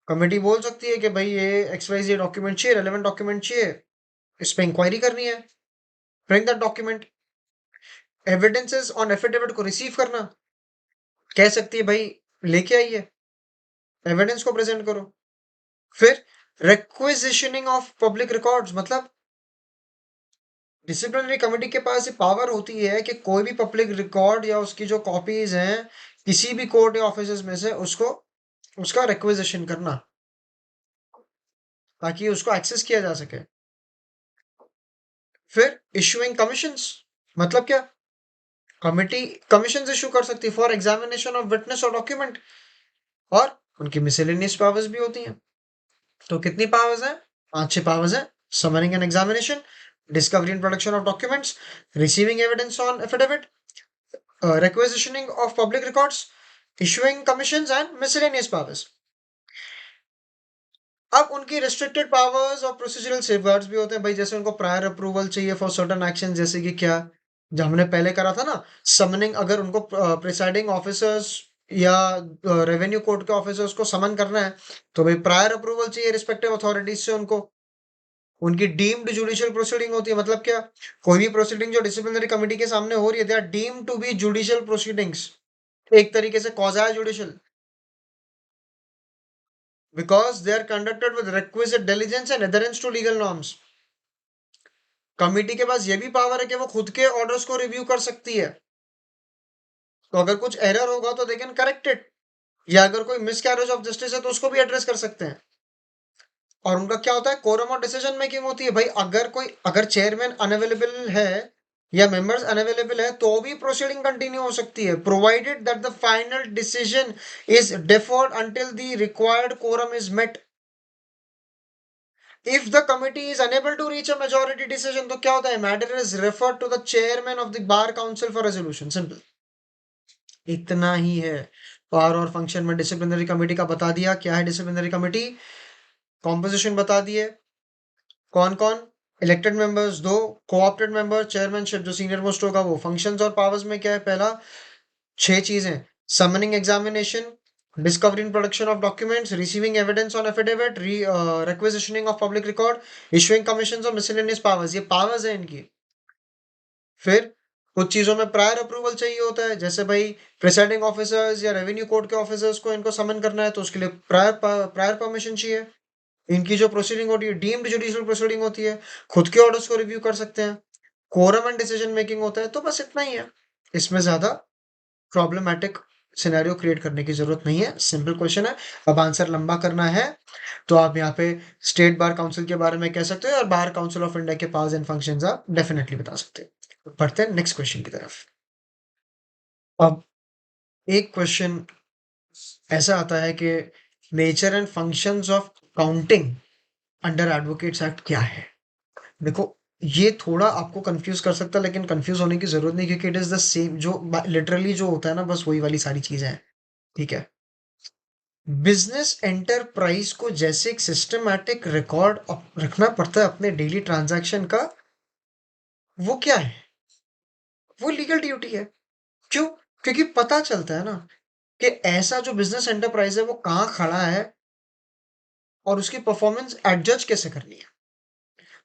committee बोल सकती है कि भाई ये XYZ डॉक्यूमेंट चाहिए, रेलेवेंट डॉक्यूमेंट चाहिए, इस पे इंक्वायरी करनी है, bring that document. Evidences on affidavit को रिसीव करना, कह सकती है भाई लेके आइए, एविडेंस को प्रेजेंट करो। फिर रिक्विजिशनिंग ऑफ पब्लिक रिकॉर्ड्स, मतलब डिसिप्लिनरी कमेटी के पास ये पावर होती है कि कोई भी पब्लिक रिकॉर्ड या उसकी जो कॉपीज हैं किसी भी कोर्ट या ऑफिस में से, उसको उसका रिक्विजिशन करना ताकि उसको एक्सेस किया जा सके। फिर इशूइंग कमीशंस, मतलब क्या? कमिटी कमीशंस इशू कर सकती है फॉर एग्जामिनेशन ऑफ विटनेस और डॉक्यूमेंट, और उनकी मिसेलेनियस पावर्स भी होती हैं। तो कितनी पावर्स हैं? 5-6 पावर्स हैं। Summoning and examination, discovery and production of documents, receiving evidence on affidavit, requisitioning of public records, issuing commissions and miscellaneous powers। अब उनकी restricted powers और procedural safeguards भी होते हैं भाई, जैसे उनको prior approval चाहिए for certain actions, जैसे कि क्या, जो हमने पहले करा था ना, summoning, अगर उनको प्रिसाइडिंग ऑफिसर्स या रेवेन्यू कोर्ट के ऑफिसर्स को समन करना है तो भाई प्रायर अप्रूवल चाहिए रिस्पेक्टिव अथॉरिटीज से उनको। उनकी डीम्ड जुडिशियल प्रोसीडिंग होती है, मतलब क्या, कोई भी प्रोसीडिंग जो डिसिप्लिनरी कमेटी के सामने हो रही है, they are deemed to be judicial proceedings, एक तरीके से quasi judicial, because they are conducted with requisite diligence and adherence to legal norms। Committee के पास ये भी पावर है कि वो खुद के ऑर्डर्स को रिव्यू कर सकती है, तो अगर कुछ एरर होगा तो दे कैन करेक्ट इट, या अगर कोई मिसकैरेज ऑफ जस्टिस है तो उसको भी एड्रेस कर सकते हैं। और उनका क्या होता है, कोरम और डिसीजन मेकिंग होती है भाई, अगर चेयरमैन अनअवेलेबल है या मेंबर्स अनअवेलेबल है तो भी प्रोसीडिंग कंटिन्यू हो सकती है, provided that the final decision is deferred until the required quorum is met. If the committee is unable to reach a majority decision, तो क्या होता है, matter is referred to the chairman of the bar Council for resolution, simple. इतना ही है power और function में disciplinary committee का। बता दिया क्या है डिसिप्लिनरी कमेटी, कॉम्पोजिशन बता दिए, कौन कौन, elected members 2, co-opted member, chairmanship जो सीनियर मोस्ट होगा वो। फंक्शंस और पावर्स में क्या है, पहला 6 चीजें, summoning examination, discovery and production of documents, receiving evidence on affidavit, requisitioning of public record, issuing commissions और मिसलेनियस पावर्स, ये पावर्स है इनकी। फिर कुछ चीजों में प्रायर अप्रूवल चाहिए होता है, जैसे भाई प्रिसाइडिंग ऑफिसर्स या रेवेन्यू कोर्ट के ऑफिसर्स को इनको समन करना है तो उसके लिए प्रायर परमिशन चाहिए। इनकी जो प्रोसीडिंग होती है डीम्ड जुडिशियल प्रोसीडिंग होती है, खुद के ऑर्डर्स को रिव्यू कर सकते हैं, कोरम एंड डिसीजन मेकिंग होता है। तो बस इतना ही है, इसमें ज्यादा प्रॉब्लमैटिक सिनेरियो क्रिएट करने की जरूरत नहीं है, सिंपल क्वेश्चन है। अब आंसर लंबा करना है तो आप यहाँ पे स्टेट बार काउंसिल के बारे में कह सकते हो और बार काउंसिल ऑफ इंडिया के पावर्स एंड फंक्शंस आप डेफिनेटली बता सकते हो। बढ़ते हैं नेक्स्ट क्वेश्चन की तरफ। अब एक क्वेश्चन ऐसा आता है कि nature and functions of counting under advocates act क्या है? देखो, ये थोड़ा आपको कंफ्यूज कर सकता है, लेकिन कंफ्यूज होने की जरूरत नहीं, क्योंकि इट इज द सेम जो लिटरली जो होता है ना, बस वही वाली सारी चीजें हैं। ठीक है। बिजनेस एंटरप्राइज को जैसे एक सिस्टमैटिक रिकॉर्ड रखना पड़ता है अपने डेली ट्रांजैक्शन का, वो क्या है? वो लीगल ड्यूटी है। क्यों? क्योंकि पता चलता है ना कि ऐसा जो बिजनेस एंटरप्राइज है वो कहाँ खड़ा है और उसकी परफॉर्मेंस एडजस्ट कैसे करनी है।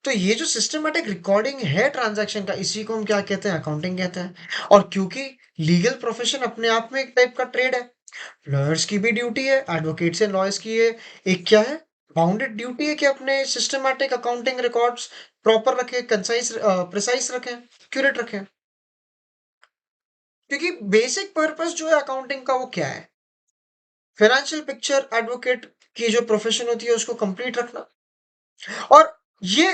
तो ये जो सिस्टमैटिक रिकॉर्डिंग है ट्रांजैक्शन का, इसी को हम क्या कहते हैं? अकाउंटिंग कहते हैं। और क्योंकि लीगल प्रोफेशन अपने आप में एक टाइप का ट्रेड है, लॉयर्स की भी ड्यूटी है, एडवोकेट्स एंड लॉयर्स की ये एक क्या है, बाउंडेड ड्यूटी है कि अपने सिस्टमैटिक अकाउंटिंग रिकॉर्ड्स प्रॉपर रखें, कंसाइज प्रिसाइज रखें, एक्यूरेट रखें। क्योंकि बेसिक पर्पस जो है अकाउंटिंग का वो क्या है? फाइनेंशियल पिक्चर एडवोकेट की जो प्रोफेशन होती है उसको कंप्लीट रखना। और ये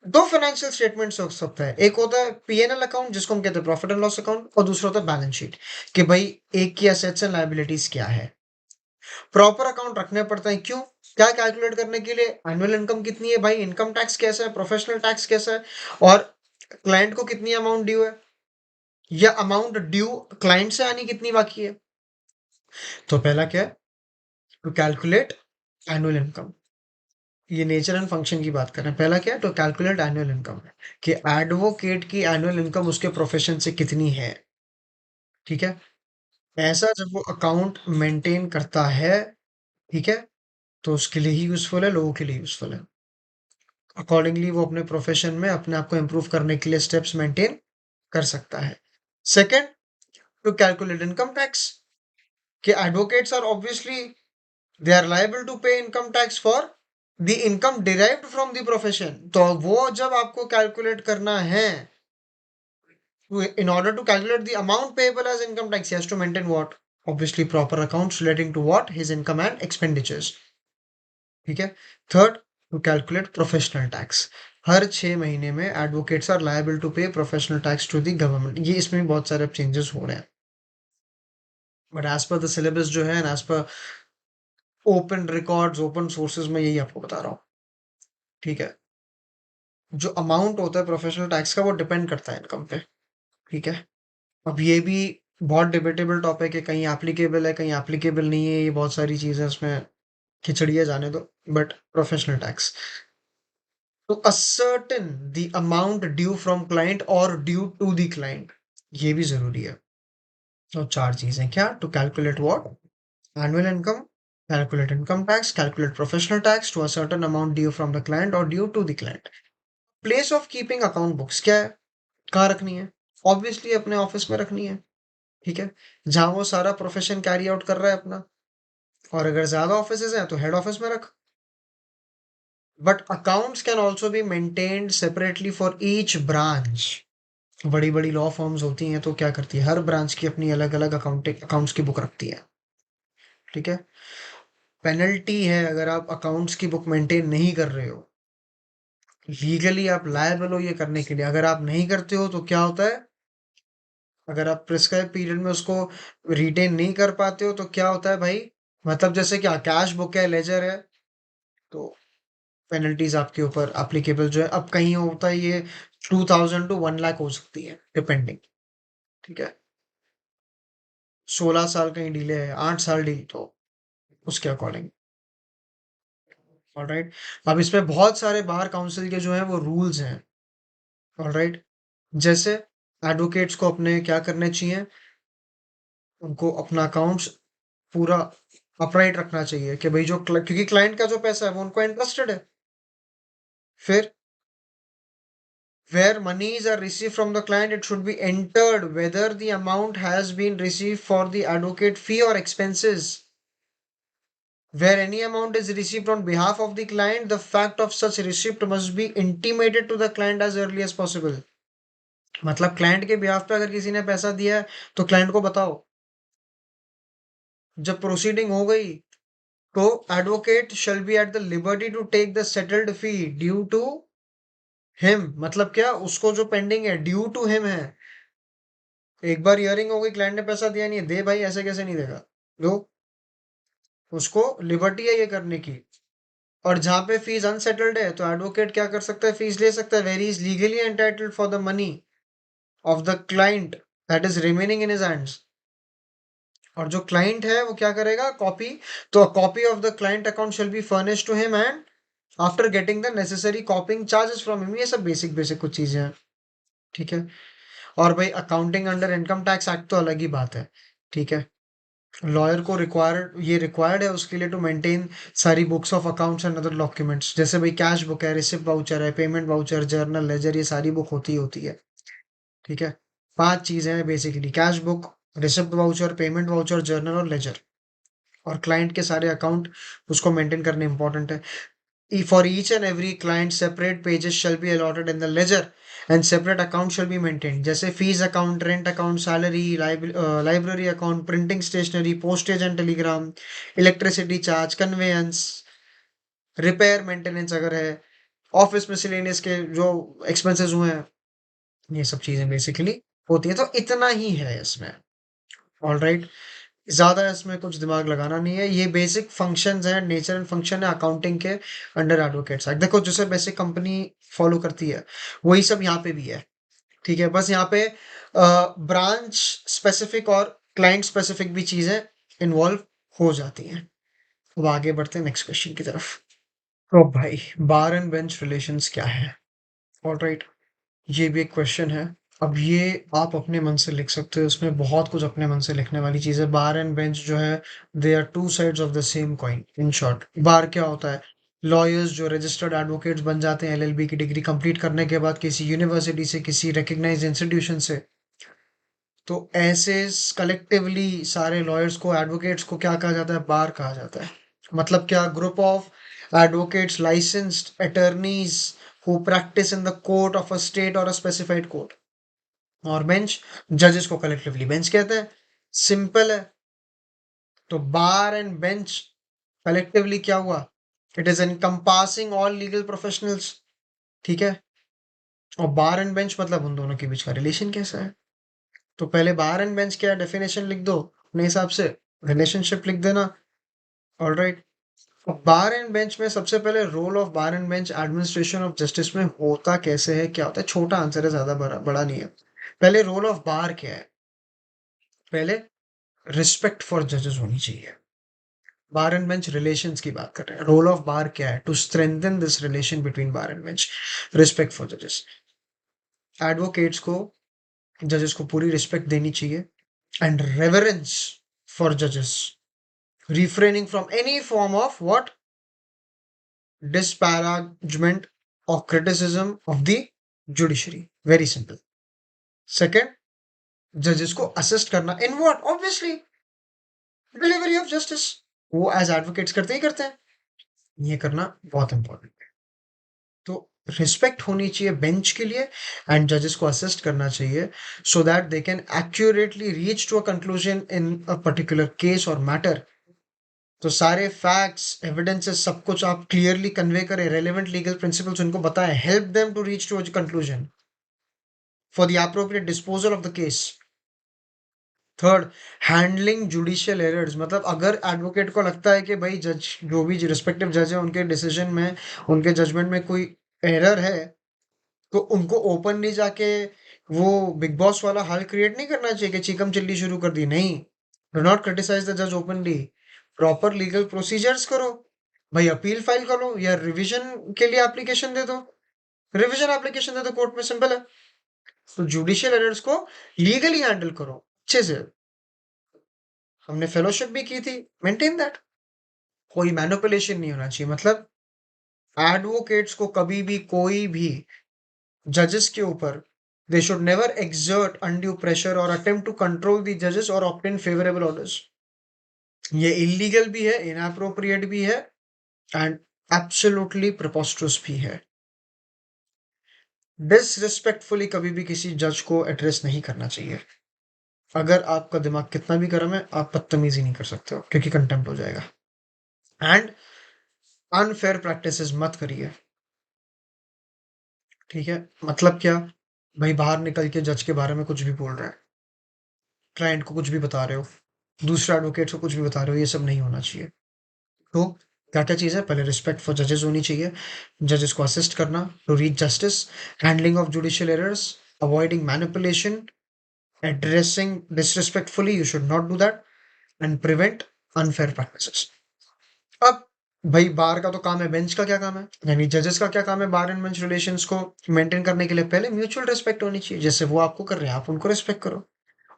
दो फाइनेंशियल स्टेटमेंट्स हो सकता है, एक होता है पीएनएल अकाउंट जिसको हम कहते हैं प्रॉफिट एंड लॉस अकाउंट, और दूसरा होता है बैलेंस शीट, कि भाई एक की एसेट्स एंड लायबिलिटीज क्या है। प्रॉपर अकाउंट रखने पड़ते हैं, क्यों? क्या कैलकुलेट करने के लिए? एनुअल इनकम कितनी है भाई, इनकम टैक्स कैसा है, प्रोफेशनल टैक्स कैसा है, और क्लाइंट को कितनी अमाउंट ड्यू है, या अमाउंट ड्यू क्लाइंट से आनी कितनी बाकी है। तो पहला क्या है? To calculate annual income. ये नेचर एंड फंक्शन की बात कर रहे हैं। पहला क्या है? टू कैलकुलेट एनुअल इनकम, कि एडवोकेट की एनुअल इनकम उसके प्रोफेशन से कितनी है। ठीक है। ऐसा जब वो अकाउंट मेंटेन करता है, ठीक है, तो उसके लिए ही यूजफुल है, लोगों के लिए यूजफुल है। अकॉर्डिंगली वो अपने प्रोफेशन में अपने आप को इम्प्रूव करने के लिए स्टेप्स मेंटेन कर सकता है। Second, to calculate income tax, कि advocates are obviously they are liable to pay income tax for the income derived from the profession. तो वो जब आपको कैलकुलेट करना है, in order to calculate the amount payable as income tax, he has to maintain what? Obviously proper accounts relating to what? His income and expenditures. ठीक है। Third, to calculate professional tax. हर 6 महीने में advocates are liable to pay professional tax to the government. ये इसमें भी बहुत सारे चेंजेस हो रहे हैं, but as per the syllabus जो है, as per open records, open sources में यही आपको बता रहा हूँ। ठीक है। जो अमाउंट होता है प्रोफेशनल टैक्स का वो डिपेंड करता है इनकम पे। ठीक है। अब ये भी बहुत डिबेटेबल टॉपिक है, कहीं एप्लीकेबल है, कहीं एप्लीकेबल नहीं है, ये बहुत सारी चीजें इसमें खिचड़ियाँ जाने दो। But professional tax, to ascertain the amount due from client और ड्यू टू द क्लाइंट, ये भी जरूरी है। तो चार चीजें क्या? To calculate what? Annual income, calculate income tax, calculate professional tax, to ascertain amount due from the client और due to the client. Place of keeping account books क्या है? कहाँ रखनी है? ऑब्वियसली अपने ऑफिस में रखनी है। ठीक है। जहाँ वो सारा प्रोफेशन कैरी आउट कर रहा है अपना। और अगर ज्यादा ऑफिसेज हैं तो हेड ऑफिस में रख। But accounts can also be maintained separately for each branch. बड़ी बड़ी लॉ फर्म्स होती हैं तो क्या करती है, हर ब्रांच की अपनी अलग अलग अकाउंटिंग अकाउंट्स की बुक रखती है। ठीक है। पेनल्टी है अगर आप अकाउंट्स की बुक मेंटेन नहीं कर रहे हो, लीगली आप लायबल हो ये करने के लिए। अगर आप नहीं करते हो तो क्या होता है, अगर आप प्रिस्क्राइब पीरियड में उसको रिटेन नहीं कर पाते हो तो क्या होता है भाई, मतलब जैसे क्या कैश बुक है, लेजर है, तो पेनल्टीज आपके ऊपर एप्लीकेबल जो है। अब कहीं होता है ये 2000 टू 1 लाख हो सकती है डिपेंडिंग। ठीक है। 16 साल कहीं डिले है, 8 साल डिले, तो उसके अकॉर्डिंग। ऑलराइट। अब इसमें बहुत सारे बार काउंसिल के जो है वो रूल्स हैं। ऑलराइट। जैसे एडवोकेट्स को अपने क्या करने चाहिए, उनको अपना अकाउंट्स पूरा अपराइट रखना चाहिए, कि भाई जो क्योंकि क्लाइंट का जो पैसा है वो उनको इंटरेस्टेड है। फिर where monies are received from the client, it should be entered whether the amount has been received for the advocate fee or expenses. Where any amount is received on behalf of the client, the fact of such receipt must be intimated to the client as early as possible. मतलब client के behalf पे अगर किसी ने पैसा दिया है तो क्लाइंट को बताओ। जब प्रोसीडिंग हो गई तो advocate shall be at the liberty to take the settled fee due to him. मतलब क्या, उसको जो पेंडिंग है ड्यू टू हिम है, एक बार हियरिंग हो गई, क्लाइंट ने पैसा दिया नहीं है, दे भाई, ऐसे कैसे नहीं देगा? लो, उसको लिबर्टी है ये करने की। और जहाँ पे फीस अनसेटल्ड है तो एडवोकेट क्या कर सकता है, फीस ले सकता है, very is legally entitled for the money of the client that is remaining in his hands. और जो क्लाइंट है वो क्या करेगा, कॉपी, तो copy of the client account shall be furnished to him and after getting the necessary copying charges from him. ये सब basic basic कुछ चीजें हैं, ठीक है। और भाई accounting under income tax act तो अलग ही बात है, ठीक है। लॉयर को रिक्वायर्ड है उसके लिए टू मेंटेन सारी books of accounts and other documents, जैसे भाई कैश बुक है, रिसिप्ट वाउचर है, पेमेंट वाउचर, जर्नल, लेजर, ये सारी बुक होती है, ठीक है। 5 चीजें हैं basically, cash book, receipt voucher, payment voucher, journal और लेजर। और क्लाइंट के सारे अकाउंट उसको मेंटेन करने इंपॉर्टेंट है। For each and every client, separate pages shall be allotted in the ledger and separate account shall be maintained. जैसे fees account, rent account, salary, library account, printing stationery, postage and telegram, electricity charge, conveyance, repair maintenance अगर है, office miscellaneous के जो expenses हुए हैं, ये सब चीजें बेसिकली होती है। तो इतना ही है इसमें, ऑल राइट। ज़्यादा इसमें कुछ दिमाग लगाना नहीं है, ये बेसिक फंक्शंस हैं, नेचर एंड फंक्शन है अकाउंटिंग के अंडर एडवोकेट्स एक्ट। देखो जैसे बेसिक कंपनी फॉलो करती है वही सब यहाँ पे भी है, ठीक है। बस यहाँ पे ब्रांच स्पेसिफिक और क्लाइंट स्पेसिफिक भी चीज़ें इन्वॉल्व हो जाती हैं। अब आगे बढ़ते हैं नेक्स्ट क्वेश्चन की तरफ। तो भाई बार एंड बेंच रिलेशंस क्या है, ऑलराइट, ये भी एक क्वेश्चन है। अब ये आप अपने मन से लिख सकते हो, इसमें बहुत कुछ अपने मन से लिखने वाली चीज़ है। बार एंड बेंच जो है, they are two sides of the same coin. In short, bar क्या होता है, लॉयर्स जो रजिस्टर्ड एडवोकेट्स बन जाते हैं एलएलबी की डिग्री कंप्लीट करने के बाद किसी यूनिवर्सिटी से, किसी रिकग्नाइज्ड इंस्टीट्यूशन से। तो ऐसे कलेक्टिवली सारे लॉयर्स को, एडवोकेट्स को क्या कहा जाता है, बार कहा जाता है। मतलब क्या, group of advocates licensed attorneys who practice in the court of a state और अ स्पेसिफाइड कोर्ट। और बेंच, जजेस को कलेक्टिवली बेंच कहते हैं। सिंपल है। तो बार एंड बेंच कलेक्टिवली क्या हुआ, it is encompassing all legal professionals, ठीक है। और बार एंड बेंच मतलब उन दोनों के बीच का रिलेशन कैसा है। तो पहले बार एंड बेंच क्या डेफिनेशन लिख दो अपने हिसाब से, रिलेशनशिप लिख देना, ऑलराइट। बार एंड बेंच में सबसे पहले role of bar and bench administration of justice में होता कैसे है, क्या होता है, छोटा आंसर है, ज्यादा बड़ा बड़ा नहीं है। पहले रोल ऑफ बार क्या है, पहले रिस्पेक्ट फॉर जजेस होनी चाहिए। बार एंड बेंच रिलेशंस की बात कर रहे हैं, रोल ऑफ बार क्या है, to strengthen this relation between bar and bench, respect for जजेस। एडवोकेट्स को, जजेस को पूरी रिस्पेक्ट देनी चाहिए, एंड रेवरेंस फॉर जजेस, refraining from any form of what, disparagement or criticism of the judiciary, very simple। second, जजेस को असिस्ट करना in what, obviously delivery of justice, वो एज एडवोकेट्स करते ही करते हैं, ये करना बहुत इंपॉर्टेंट है। तो रिस्पेक्ट होनी चाहिए बेंच के लिए, एंड जजेस को असिस्ट करना चाहिए so that they can accurately reach to a conclusion in a particular case और मैटर। तो सारे फैक्ट्स, एविडेंसेस, सब कुछ आप क्लियरली कन्वे करें, रेलेवेंट लीगल प्रिंसिपल्स उनको बताएं, help them to reach to a conclusion for the appropriate disposal of the case. Third, handling judicial errors, मतलब अगर एडवोकेट को लगता है कि भाई जज, जो भी रिस्पेक्टिव जज है, उनके डिसीजन में, उनके जजमेंट में कोई एरर है, तो उनको ओपनली जाके वो बिग बॉस वाला हाल क्रिएट नहीं करना चाहिए कि चीकम चिल्ली शुरू कर दी, नहीं। डू नॉट क्रिटिसाइज द जज ओपनली, प्रॉपर लीगल प्रोसीजर्स करो, भाई अपील फाइल करो या रिवीजन के लिए एप्लीकेशन दे दो, रिवीजन एप्लीकेशन दे दो कोर्ट में, सिंपल है। तो जुडिशियल एरर्स को लीगली हैंडल करो अच्छे से। हमने फेलोशिप भी की थी, मेंटेन दैट। कोई मैनिपुलेशन नहीं होना चाहिए, मतलब एडवोकेट्स को कभी भी कोई भी जजेस के ऊपर, they should never exert undue pressure or attempt to control the judges or obtain favorable orders। ये इलीगल भी है, इनअप्रोप्रिएट भी है, एंड एब्सोल्युटली प्रिपोस्टरस भी है। डिसरिस्पेक्टफुली कभी भी किसी जज को एड्रेस नहीं करना चाहिए। अगर आपका दिमाग कितना भी गर्म है, आप बदतमीजी नहीं कर सकते हो क्योंकि कंटेम्प्ट हो जाएगा। एंड अनफेयर प्रैक्टिसेस मत करिए, ठीक है। मतलब क्या, भाई बाहर निकल के जज के बारे में कुछ भी बोल रहा है, क्लाइंट को कुछ भी बता रहे हो, दूसरे एडवोकेट को कुछ भी बता रहे हो, ये सब नहीं होना चाहिए। तो क्या-क्या चीज़ है? पहले रिस्पेक्ट फॉर जजेस होनी चाहिए, जजेस को असिस्ट करना to reach justice, handling of judicial errors, avoiding manipulation, addressing disrespectfully, you should not do that, and prevent unfair practices. अब भाई बार का तो काम है, बेंच का क्या काम है, यानी जजेस का क्या काम है बार एंड बेंच रिलेशंस को मेंटेन करने के लिए? पहले म्यूचुअल रिस्पेक्ट होनी चाहिए, जैसे वो आपको कर रहे हैं आप उनको रिस्पेक्ट करो।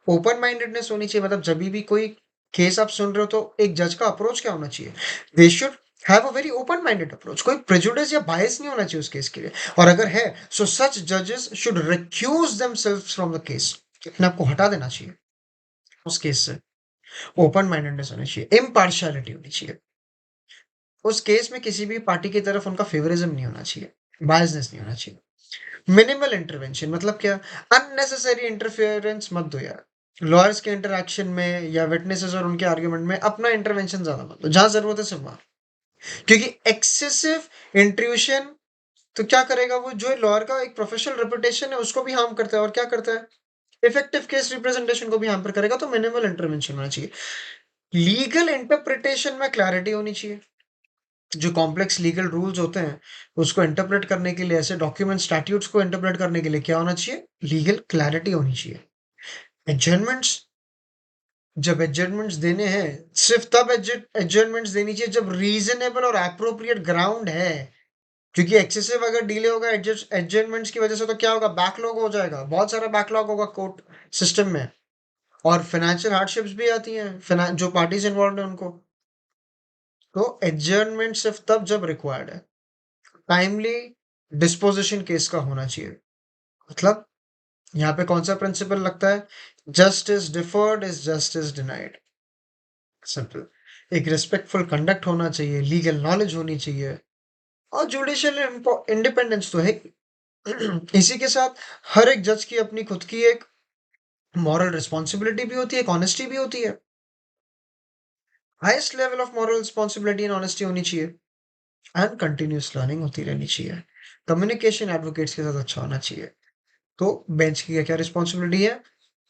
ओपन माइंडेडनेस होनी चाहिए, मतलब जब भी कोई केस आप सुन रहे हो तो एक जज का अप्रोच क्या होना चाहिए? They should have a very open minded approach, कोई प्रेजुडिस या बायस नहीं होना चाहिए उस केस के लिए, और अगर है सो सच जजेस should recuse themselves from the case, अपने आप को हटा देना चाहिए उस केस से। ओपन माइंडेडनेस होनी चाहिए, इम्पार्शियलिटी होनी चाहिए, उस केस में किसी भी पार्टी की तरफ उनका फेवरिज्म नहीं होना चाहिए, बायसनेस नहीं होना चाहिए। मिनिमल इंटरवेंशन मतलब क्या? अननेसेसरी इंटरफेरेंस मत दो यार, लॉयर्स के इंटरैक्शन में या विटनेसेस और उनके आर्ग्यूमेंट में अपना इंटरवेंशन ज्यादा मत दो, जहां जरूरत है सिर्फ वहां। क्योंकि एक्सेसिव इंट्रूशन तो क्या करेगा, वो जो लॉयर का एक प्रोफेशनल रेपुटेशन है उसको भी हार्म करता है, और क्या करता है, इफेक्टिव केस रिप्रेजेंटेशन को भी हार्म करेगा। तो मिनिमल इंटरवेंशन होना चाहिए। लीगल इंटरप्रिटेशन में क्लैरिटी होनी चाहिए, जो कॉम्प्लेक्स लीगल रूल्स होते हैं उसको इंटरप्रेट करने के लिए, ऐसे डॉक्यूमेंट स्टैट्यूट्स को इंटरप्रेट करने के लिए क्या होना चाहिए? लीगल क्लैरिटी होनी चाहिए। एडजर्नमेंट्स, जब एडजर्नमेंट्स देने हैं सिर्फ तब एडजर्नमेंट्स देनी चाहिए जब रीजनेबल और एप्रोप्रिएट ग्राउंड है। क्योंकि एक्सेसिव अगर डिले होगा एडजर्नमेंट्स की वजह से तो क्या होगा? बैकलॉग हो जाएगा, बहुत सारा बैकलॉग होगा कोर्ट सिस्टम में, और फाइनेंशियल हार्डशिप्स भी आती हैं जो पार्टीज इन्वॉल्व है उनको। तो एडजर्नमेंट सिर्फ तब जब रिक्वायर्ड है। टाइमली डिस्पोजिशन केस का होना चाहिए, मतलब यहाँ पे कौन सा प्रिंसिपल लगता है? Justice deferred is justice denied, simple. एक रिस्पेक्टफुल कंडक्ट होना चाहिए, लीगल नॉलेज होनी चाहिए, और जुडिशियल इंडिपेंडेंस तो है ही। इसी के साथ हर एक जज की अपनी खुद की एक मॉरल रिस्पॉन्सिबिलिटी भी होती है, एक ऑनेस्टी भी होती है। Highest level of moral responsibility and honesty होनी चाहिए, एंड कंटिन्यूस लर्निंग होती रहनी चाहिए। कम्युनिकेशन एडवोकेट्स के साथ अच्छा होना चाहिए। तो बेंच की क्या रिस्पॉन्सिबिलिटी है?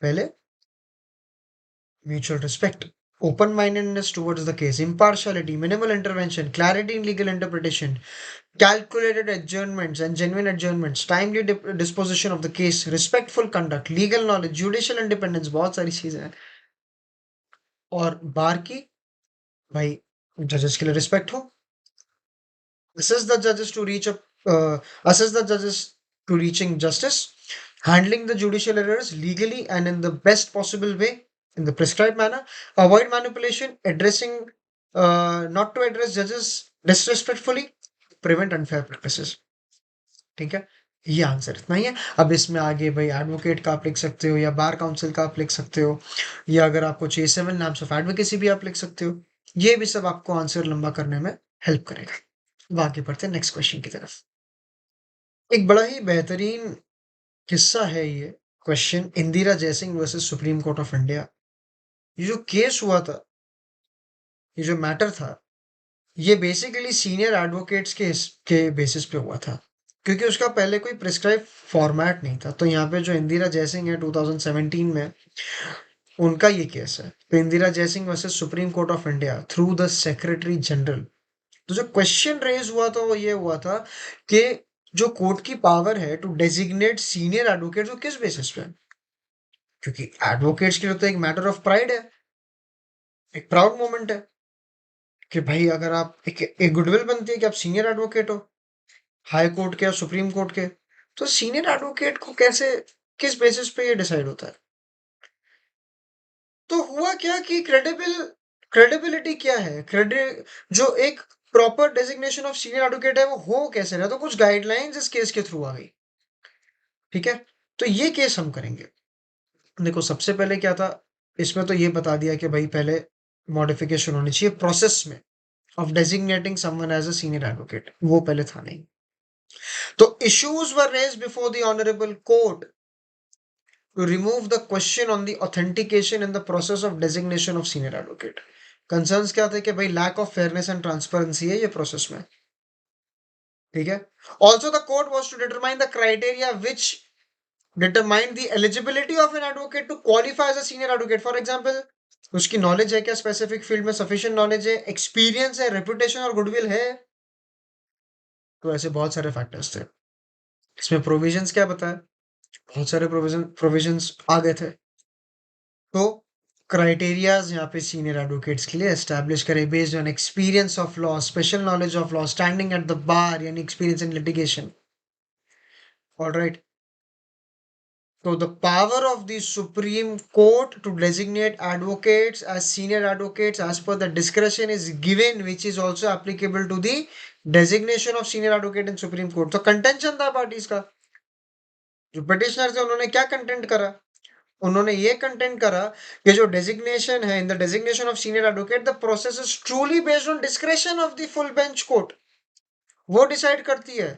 पहले mutual respect, open-mindedness towards the case, impartiality, minimal intervention, clarity in legal interpretation, calculated adjournments and genuine adjournments, timely disposition of the case, respectful conduct, legal knowledge, judicial independence, बहुत सारी चीजें हैं। और बार की, भाई जजेस के लिए रिस्पेक्ट हो, assist the judges to reach a assist the judges to reaching justice, handling the judicial errors legally and in the best possible way in the prescribed manner, avoid manipulation, addressing not to address judges disrespectfully, prevent unfair practices। ठीक है, ये answer इतना ही है। अब इसमें आगे भाई एडवोकेट का आप लिख सकते हो, या बार काउंसिल का आप लिख सकते हो, या अगर आपको चाहिए 7 नाम्स ऑफ एडवोकेसी भी आप लिख सकते हो। ये भी सब आपको आंसर लंबा करने में हेल्प करेगा। अब आगे बढ़ते हैं नेक्स्ट क्वेश्चन की तरफ। एक बड़ा ही बेहतरीन किस्सा है ये question, Indira Jaising versus Supreme Court of India. ये जो केस हुआ था, ये जो मैटर था, ये बेसिकली सीनियर एडवोकेट्स के बेसिस पे हुआ था, क्योंकि उसका पहले कोई प्रिस्क्राइब फॉर्मेट नहीं था। तो यहाँ पे जो इंदिरा जयसिंह है 2017 में, उनका ये केस है। तो Indira Jaising versus Supreme Court of India through the secretary general. तो जो क्वेश्चन रेज हुआ था वो ये हुआ था कि जो कोर्ट की पावर है टू डेजिग्नेट सीनियर एडवोकेट, वो किस बेसिस पे है? क्योंकि एडवोकेट्स के लिए तो एक मैटर ऑफ प्राइड है, एक प्राउड मोमेंट है कि भाई अगर आप एक गुडविल बनती है कि आप सीनियर एडवोकेट हो हाई कोर्ट के या सुप्रीम कोर्ट के। तो सीनियर एडवोकेट को कैसे, किस बेसिस पे ये डिसाइड होता है? तो हुआ क्या कि क्रेडिबिलिटी क्या है, जो एक proper designation of senior advocate है वो हो कैसे रहा? तो कुछ गाइडलाइंस इस केस के थ्रू आ गई। ठीक है, तो ये केस हम करेंगे। देखो सबसे पहले क्या था, इसमें तो ये बता दिया कि भाई पहले मॉडिफिकेशन होनी चाहिए प्रोसेस में of designating someone as a senior advocate, वो पहले था नहीं। तो issues were raised before the honourable court to remove the question on the authentication in the process of designation of senior advocate। Concerns क्या थे कि भाई lack of fairness and transparency है ये प्रोसेस में। ठीक है, also the court was to determine the criteria which determine the eligibility of an advocate to qualify as a senior advocate. For example, उसकी नॉलेज है क्या, स्पेसिफिक फील्ड में sufficient knowledge है, एक्सपीरियंस है, रेपुटेशन और गुडविल है। तो ऐसे बहुत सारे फैक्टर्स थे। इसमें प्रोविजंस क्या बताया, बहुत सारे प्रोविजंस आ गए थे। तो क्राइटेरियाज यहाँ पे सीनियर एडवोकेट्स के लिए एस्टैब्लिश करें based on experience of law, special knowledge of law, standing at the bar यानी experience in litigation. Alright. So the power of the Supreme Court to designate advocates as senior advocates as per the discretion is given, which is also applicable to the designation of senior advocate in Supreme Court. तो contention था parties का, जो petitioner थे उन्होंने क्या content करा, उन्होंने ये कंटेंट करा कि जो डेजिग्नेशन है, in the designation of senior advocate the process is truly based on discretion of the full bench court. वो डिसाइड करती है।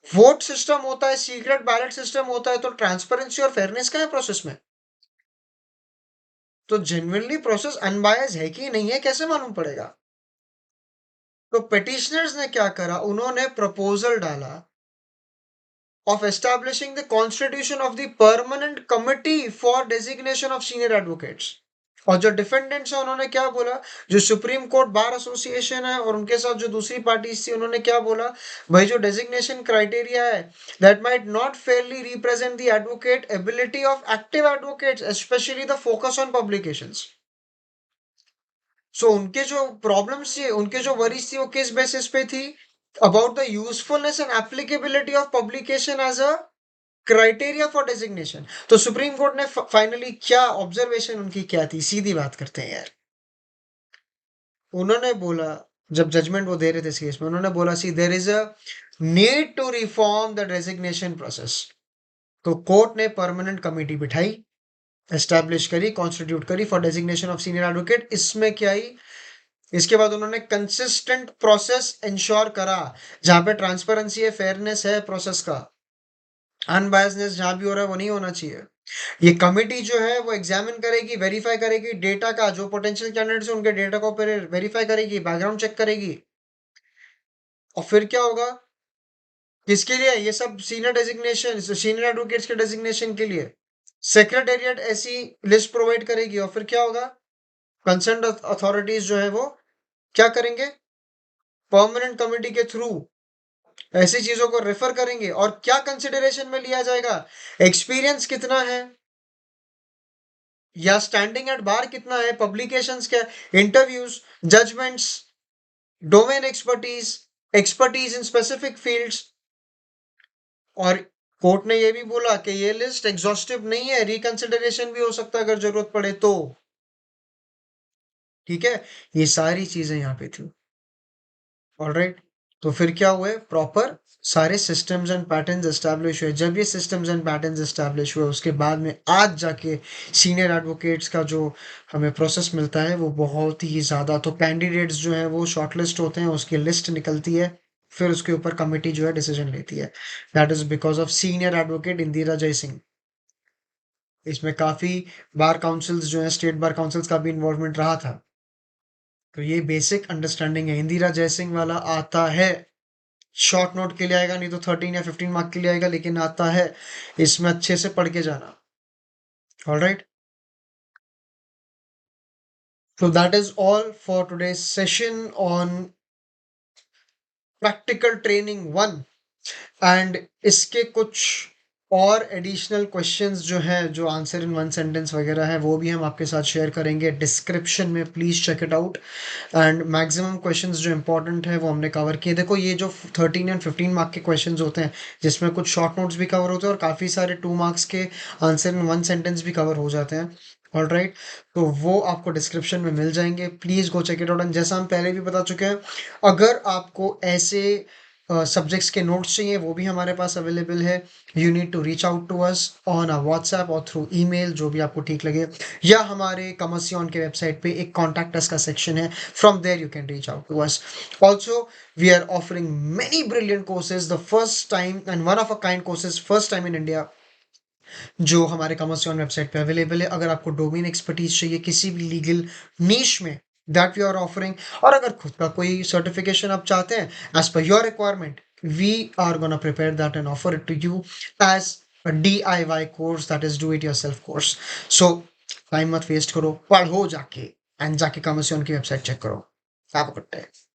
वोट सिस्टम होता है, सीक्रेट बैलेट सिस्टम होता है, तो ट्रांसपेरेंसी और फेयरनेस का है प्रोसेस में। तो जेन्युइनली प्रोसेस अनबायस है कि नहीं है कैसे मालूम पड़ेगा। तो पिटिशनर्स ने क्या करा, उन्होंने प्रपोजल डाला of establishing the constitution of the permanent committee for designation of senior advocates। और जो डिफेंडेंट्स है उन्होंने क्या बोला, जो सुप्रीम कोर्ट बार एसोसिएशन है और उनके साथ जो दूसरी पार्टीज थी उन्होंने क्या बोला, भाई जो डेजिग्नेशन क्राइटेरिया है that might not fairly represent the advocate ability of active advocates specially the focus on publications. So उनके जो प्रॉब्लम्स थी, उनके जो वरीज थी वो किस बेसिस पे थी, about the usefulness and applicability of publication as a criteria for designation. तो सुप्रीम कोर्ट ने फाइनली क्या ऑब्जर्वेशन उनकी क्या थी, सीधी बात करते हैं यार। उन्होंने बोला, जब जजमेंट वो दे रहे थे इस केस में, उन्होंने बोला see there is a need to reform the designation process. तो कोर्ट ने परमानेंट कमेटी बिठाई, एस्टैब्लिश करी, कॉन्स्टिट्यूट करी for designation of senior advocate. इसमें क्या आई, इसके बाद उन्होंने कंसिस्टेंट प्रोसेस इंश्योर करा, जहां पे ट्रांसपेरेंसी है, फेयरनेस है प्रोसेस का, अनबायसनेस जहां भी हो रहा है वो नहीं होना चाहिए। ये कमेटी जो है वो एग्जामिन करेगी, वेरीफाई करेगी डेटा का, जो पोटेंशियल कैंडिडेट्स हैं उनके डेटा को वेरीफाई करेगी, बैकग्राउंड चेक करेगी। और फिर क्या होगा, किसके लिए ये सब, सीनियर डेजिग्नेशन, सीनियर एडवोकेट्स के डेजिग्नेशन के लिए सेक्रेटेरिएट ऐसी लिस्ट प्रोवाइड करेगी। और फिर क्या होगा, कंसर्न अथॉरिटीज जो है वो क्या करेंगे, परमानेंट कमेटी के थ्रू ऐसी चीजों को रेफर करेंगे। और क्या कंसिडरेशन में लिया जाएगा, एक्सपीरियंस कितना है या स्टैंडिंग एट बार कितना है, पब्लिकेशंस क्या, interviews, judgements, domain expertise, expertise in specific fields. और कोर्ट ने यह भी बोला कि ये लिस्ट एग्जॉस्टिव नहीं है, रिकंसिडरेशन भी हो सकता है अगर जरूरत पड़े तो। ठीक है, ये सारी चीजें यहाँ पे थी। ऑलराइट। तो फिर क्या हुए, प्रॉपर सारे सिस्टम्स एंड पैटर्न्स एस्टैब्लिश हुए। जब ये सिस्टम्स एंड पैटर्न्स एस्टैब्लिश हुए उसके बाद में आज जाके सीनियर एडवोकेट्स का जो हमें प्रोसेस मिलता है वो बहुत ही ज़्यादा, तो कैंडिडेट्स जो हैं वो शॉर्टलिस्ट होते हैं, उसकी लिस्ट निकलती है, फिर उसके ऊपर कमेटी जो है डिसीजन लेती है। That is because of senior advocate Indira जय सिंह। इसमें काफ़ी बार काउंसिल्स जो है, स्टेट बार काउंसिल्स का भी इन्वॉल्वमेंट रहा था। तो ये बेसिक अंडरस्टैंडिंग है, इंदिरा जय सिंह वाला आता है। शॉर्ट नोट के लिए आएगा, नहीं तो 13 या 15 मार्क के लिए आएगा, लेकिन आता है। इसमें अच्छे से पढ़ के जाना। Alright. So that is all for today's session on practical training 1। And इसके कुछ और एडिशनल क्वेश्चंस जो हैं, जो आंसर इन वन सेंटेंस वगैरह है, वो भी हम आपके साथ शेयर करेंगे डिस्क्रिप्शन में, please check it out. And maximum questions जो इंपॉर्टेंट है वो हमने कवर किए। देखो ये जो 13 एंड 15 मार्क के क्वेश्चंस होते हैं, जिसमें कुछ शॉर्ट नोट्स भी कवर होते हैं और काफ़ी सारे 2 मार्क्स के आंसर इन वन सेंटेंस भी कवर हो जाते हैं। All right. तो वो आपको डिस्क्रिप्शन में मिल जाएंगे, please go check it out. And जैसा हम पहले भी बता चुके हैं, अगर आपको ऐसे सब्जेक्ट्स के नोट्स चाहिए वो भी हमारे पास अवेलेबल है। You need to reach out to us on a WhatsApp और थ्रू ईमेल, जो भी आपको ठीक लगे, या हमारे कमर्सियन के वेबसाइट पे एक कॉन्टैक्ट अस का सेक्शन है, from there you can reach out to us. Also we are offering many brilliant courses, the first time and one of a kind courses, first time in India, जो हमारे कमर्सियन website पे available है। अगर आपको domain expertise चाहिए किसी भी legal नीश में, दैट वी आर ऑफरिंग। और अगर खुद का कोई सर्टिफिकेशन आप चाहते हैं as per your requirement, we are gonna prepare that and offer it to you as DIY course, that is do it yourself course. So time मत वेस्ट करो, पढ़ो जाके, एंड जाके कमिशन की वेबसाइट चेक करो। Have a good day.